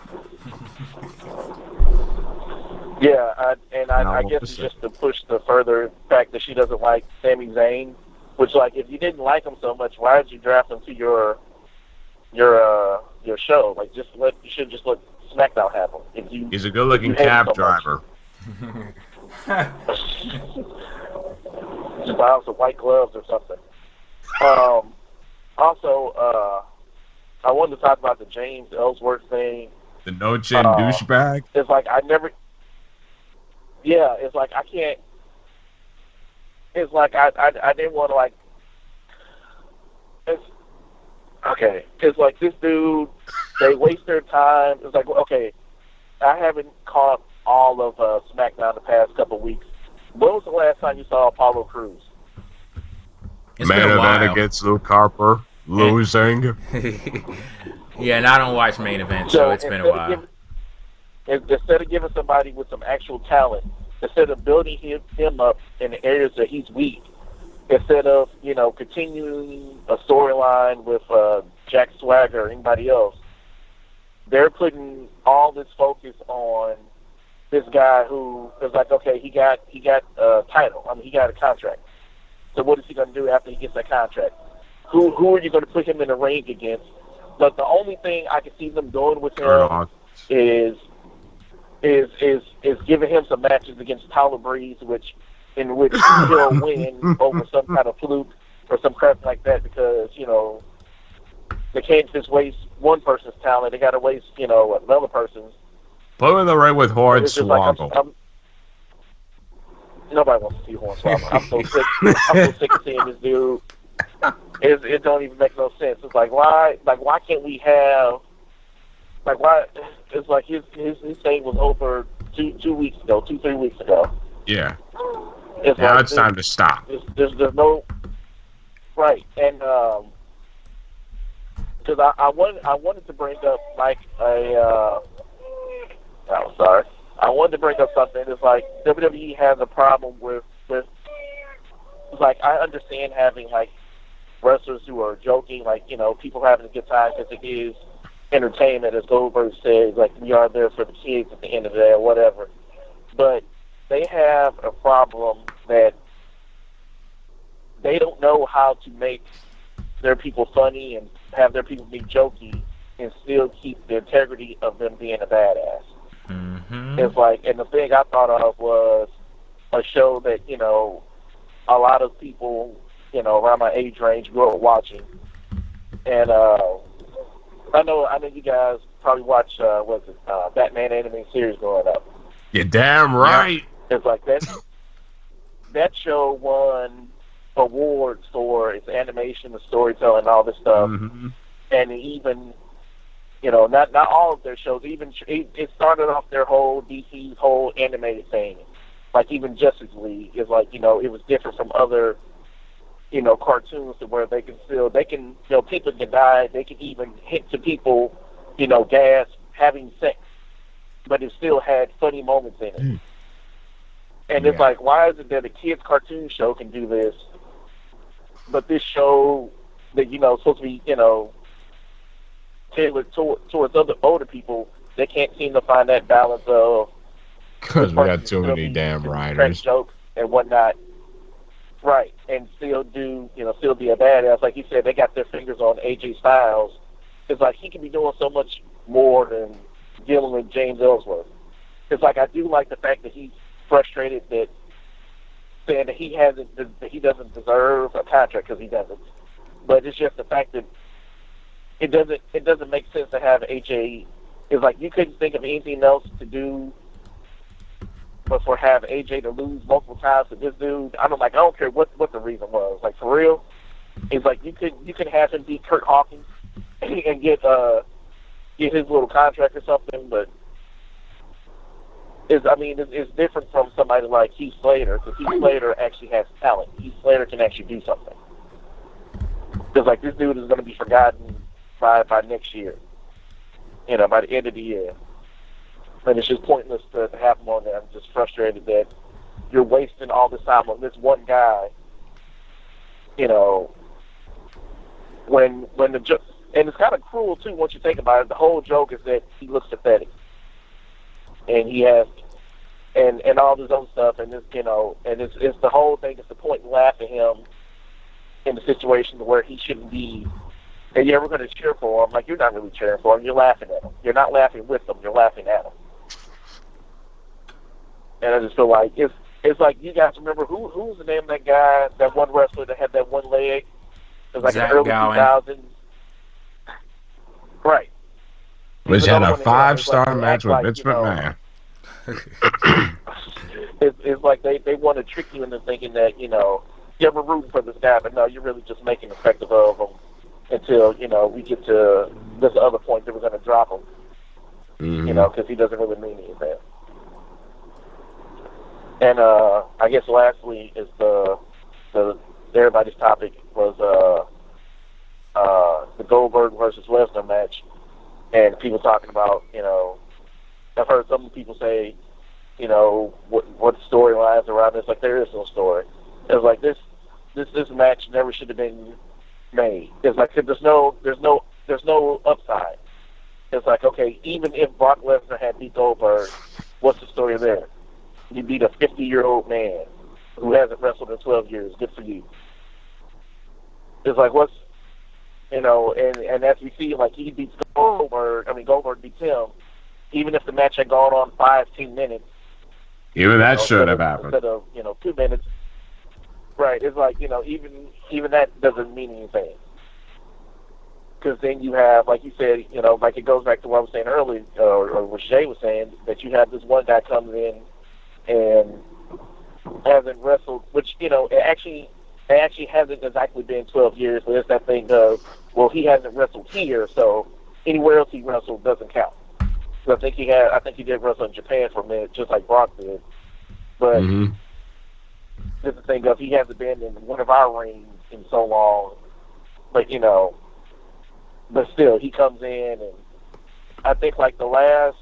Yeah, I guess it's just to push the further fact that she doesn't like Sami Zayn. Which, like, if you didn't like him so much, why did you draft him to your show? Like, you should just let SmackDown have him. He's a good-looking cab driver. Just buy some white gloves or something. Also, I wanted to talk about the James Ellsworth thing. The no chin douchebag. It's like I never. Yeah, it's like I can't. It's like I didn't want to like. It's okay. It's like this dude. They waste their time. It's like okay, I haven't caught all of Smackdown the past couple weeks. When was the last time you saw Apollo Crews? It's been a while. Main event against Luke Harper, losing. Yeah, and I don't watch main events, so it's been a while. Instead of giving somebody with some actual talent, instead of building him up in the areas that he's weak, instead of continuing a storyline with Jack Swagger or anybody else, they're putting all this focus on this guy who is like, okay, he got a title. I mean, he got a contract. So what is he going to do after he gets that contract? Who are you going to put him in the ring against? But the only thing I can see them doing with him is giving him some matches against Tyler Breeze, in which he'll win over some kind of fluke or some crap like that, because they can't just waste one person's talent; they got to waste another person's. Put him in the ring with Hornswoggle. Like nobody wants to see Hornswoggle. I'm so sick of seeing this dude. It don't even make no sense. It's like why can't we have why? It's like his thing was over 3 weeks ago. Yeah. Now it's time to stop. There's no right, and because I wanted to bring up I wanted to bring up something. It's like WWE has a problem with it's like I understand having wrestlers who are joking, people having a good time because it is entertainment, as Goldberg says, we are there for the kids at the end of the day or whatever. But they have a problem that they don't know how to make their people funny and have their people be jokey and still keep the integrity of them being a badass. Mm-hmm. It's like, and the thing I thought of was a show that, a lot of people, around my age range grew up watching. And I know you guys probably watch Batman animated series growing up. You're damn right. It's like that show won awards for its animation, the storytelling, all this stuff. Mm-hmm. And even not all of their shows. Even it started off their whole DC's whole animated thing. Like even Justice League is it was different from other cartoons to where they can people can die. They can even hit to people, gas, having sex, but it still had funny moments in it. Mm. And it's like, why is it that a kids cartoon show can do this, but this show that supposed to be tailored towards other older people, they can't seem to find that balance of because we got too many damn writers, jokes and whatnot, right? And still do still be a badass. Like you said, they got their fingers on AJ Styles. It's like he can be doing so much more than dealing with James Ellsworth. It's like I do like the fact that he's frustrated that saying that he doesn't deserve a contract because he doesn't. But it's just the fact that it doesn't make sense to have AJ. It's like you couldn't think of anything else to do but for have AJ to lose multiple times to this dude. I don't care what the reason was. Like for real, it's like you could have him beat Kurt Hawkins and get his little contract or something. But it's different from somebody like Heath Slater, because Heath Slater actually has talent. Heath Slater can actually do something. Because this dude is going to be forgotten by next year, by the end of the year. And it's just pointless to have him on there. I'm just frustrated that you're wasting all this time on this one guy. When the joke, and it's kind of cruel too once you think about it. The whole joke is that he looks pathetic, and he has, and all this other stuff, and it's and it's the whole thing. It's the point in laughing at him in the situation where he shouldn't be. And you're ever going to cheer for him? You're not really cheering for him. You're laughing at him. You're not laughing with him. You're laughing at him. And I just feel like It's like, you guys remember who was the name of that guy, that one wrestler that had that one leg? It was like in the early 2000s. Right. Which had a 5-star match with Vince McMahon. It's like they want to trick you into thinking that, you're rooting for this guy, but no, you're really just making a spectacle of him until, we get to this other point that we're going to drop him. Because he doesn't really mean anything. And I guess lastly is the everybody's topic was the Goldberg versus Lesnar match, and people talking about, I've heard some people say, what storylines around this. Like, there is no story. It's like this match never should have been made. It's like there's no upside. It's like, okay, even if Brock Lesnar had beat Goldberg, what's the story there? You beat a 50-year-old man who hasn't wrestled in 12 years. Good for you. It's like, what's, and as we see, like, he beats Goldberg. I mean, Goldberg beats him. Even if the match had gone on 5-10 minutes. Even that should have happened. Instead of, 2 minutes. Right. It's like, even that doesn't mean anything. Because then you have, like you said, like it goes back to what I was saying earlier, or what Jay was saying, that you have this one guy comes in and hasn't wrestled, which, it actually hasn't exactly been 12 years, but it's that thing of, well, he hasn't wrestled here, so anywhere else he wrestled doesn't count. So I think he did wrestle in Japan for a minute, just like Brock did. But there's the thing of, he hasn't been in one of our rings in so long, but, but still, he comes in, and I think like the last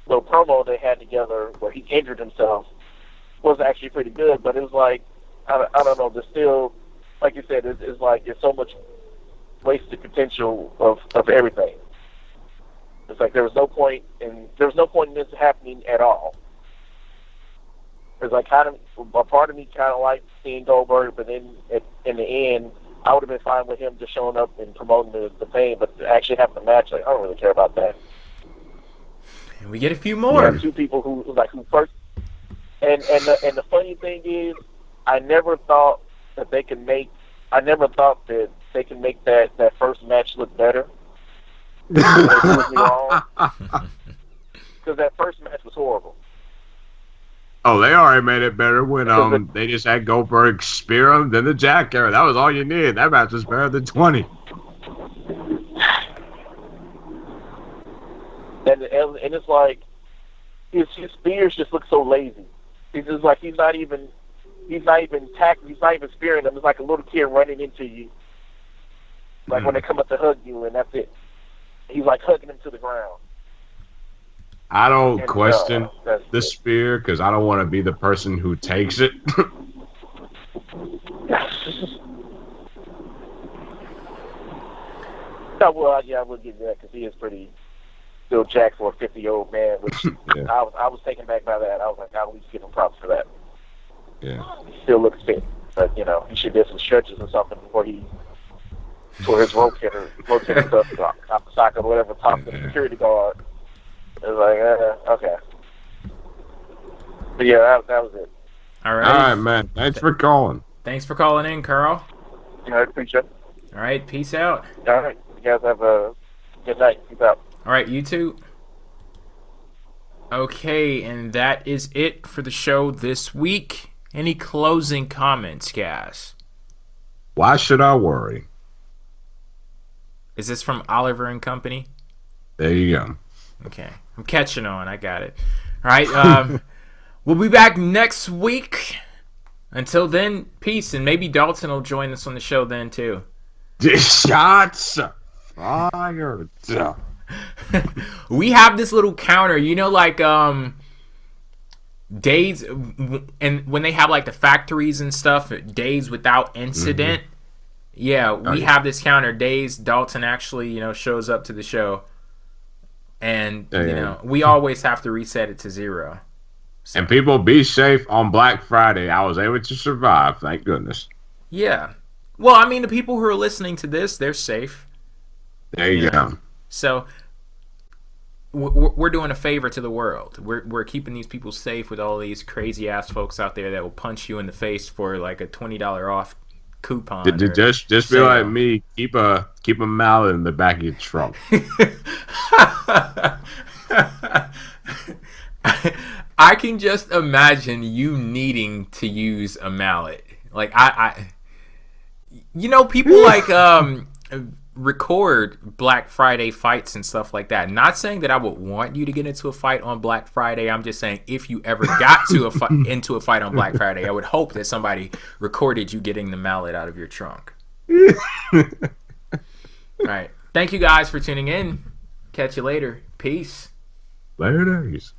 little promo they had together where he injured himself was actually pretty good, but it was like, I don't know, there's still, like you said, it's like there's so much wasted potential of everything. It's like there was no point in this happening at all. It's like a part of me kind of liked seeing Goldberg, but then in the end, I would have been fine with him just showing up and promoting the thing, but to actually having the match, like, I don't really care about that. And we get a few more. Two people who first, and the funny thing is, I never thought that they can make that first match look better. They proved me wrong, because that first match was horrible. Oh, they already made it better when they just had Goldberg spear him, then the jackhammer. That was all you needed. That match was better than 20. And it's like his spears just look so lazy. It's just like he's not even spearing them. It's like a little kid running into you. Like when they come up to hug you, and that's it. He's like hugging him to the ground. I don't question the spear because I don't want to be the person who takes it. Well, yeah, I would give you that because he is pretty still jacked for a 50-year-old man, which yeah. I was taken back by that. I was like, I'll at least give him props for that. Yeah. He still looks fit, but, he should do some stretches or something before he tore his rotator stuff off the socket or whatever, top the security guard. It was like, okay. But yeah, that was it. All right. All right, man. Thanks for calling. Thanks for calling in, Carl. I appreciate it. All right, peace out. All right. You guys have a good night. Peace out. All right, you too. Okay, and that is it for the show this week. Any closing comments, Cass? Why should I worry? Is this from Oliver and Company? There you go. Okay. I'm catching on. I got it. All right. We'll be back next week. Until then, peace. And maybe Dalton will join us on the show then, too. Shots fired. We have this little counter. Like days, and when they have like the factories and stuff, days without incident. Mm-hmm. Yeah, we have this counter. Days Dalton actually, shows up to the show. And, we always have to reset it to 0. So. And people, be safe on Black Friday. I was able to survive, thank goodness. Yeah. Well, I mean, the people who are listening to this, they're safe. There you go. So, we're doing a favor to the world. We're keeping these people safe with all these crazy ass folks out there that will punch you in the face for like a $20 off coupon. Just be like me. Keep a mallet in the back of your trunk. I can just imagine you needing to use a mallet. Like I people like record Black Friday fights and stuff like that. Not saying that I would want you to get into a fight on Black Friday. I'm just saying if you ever got to into a fight on Black Friday, I would hope that somebody recorded you getting the mallet out of your trunk. All right. Thank you guys for tuning in. Catch you later. Peace. Later days.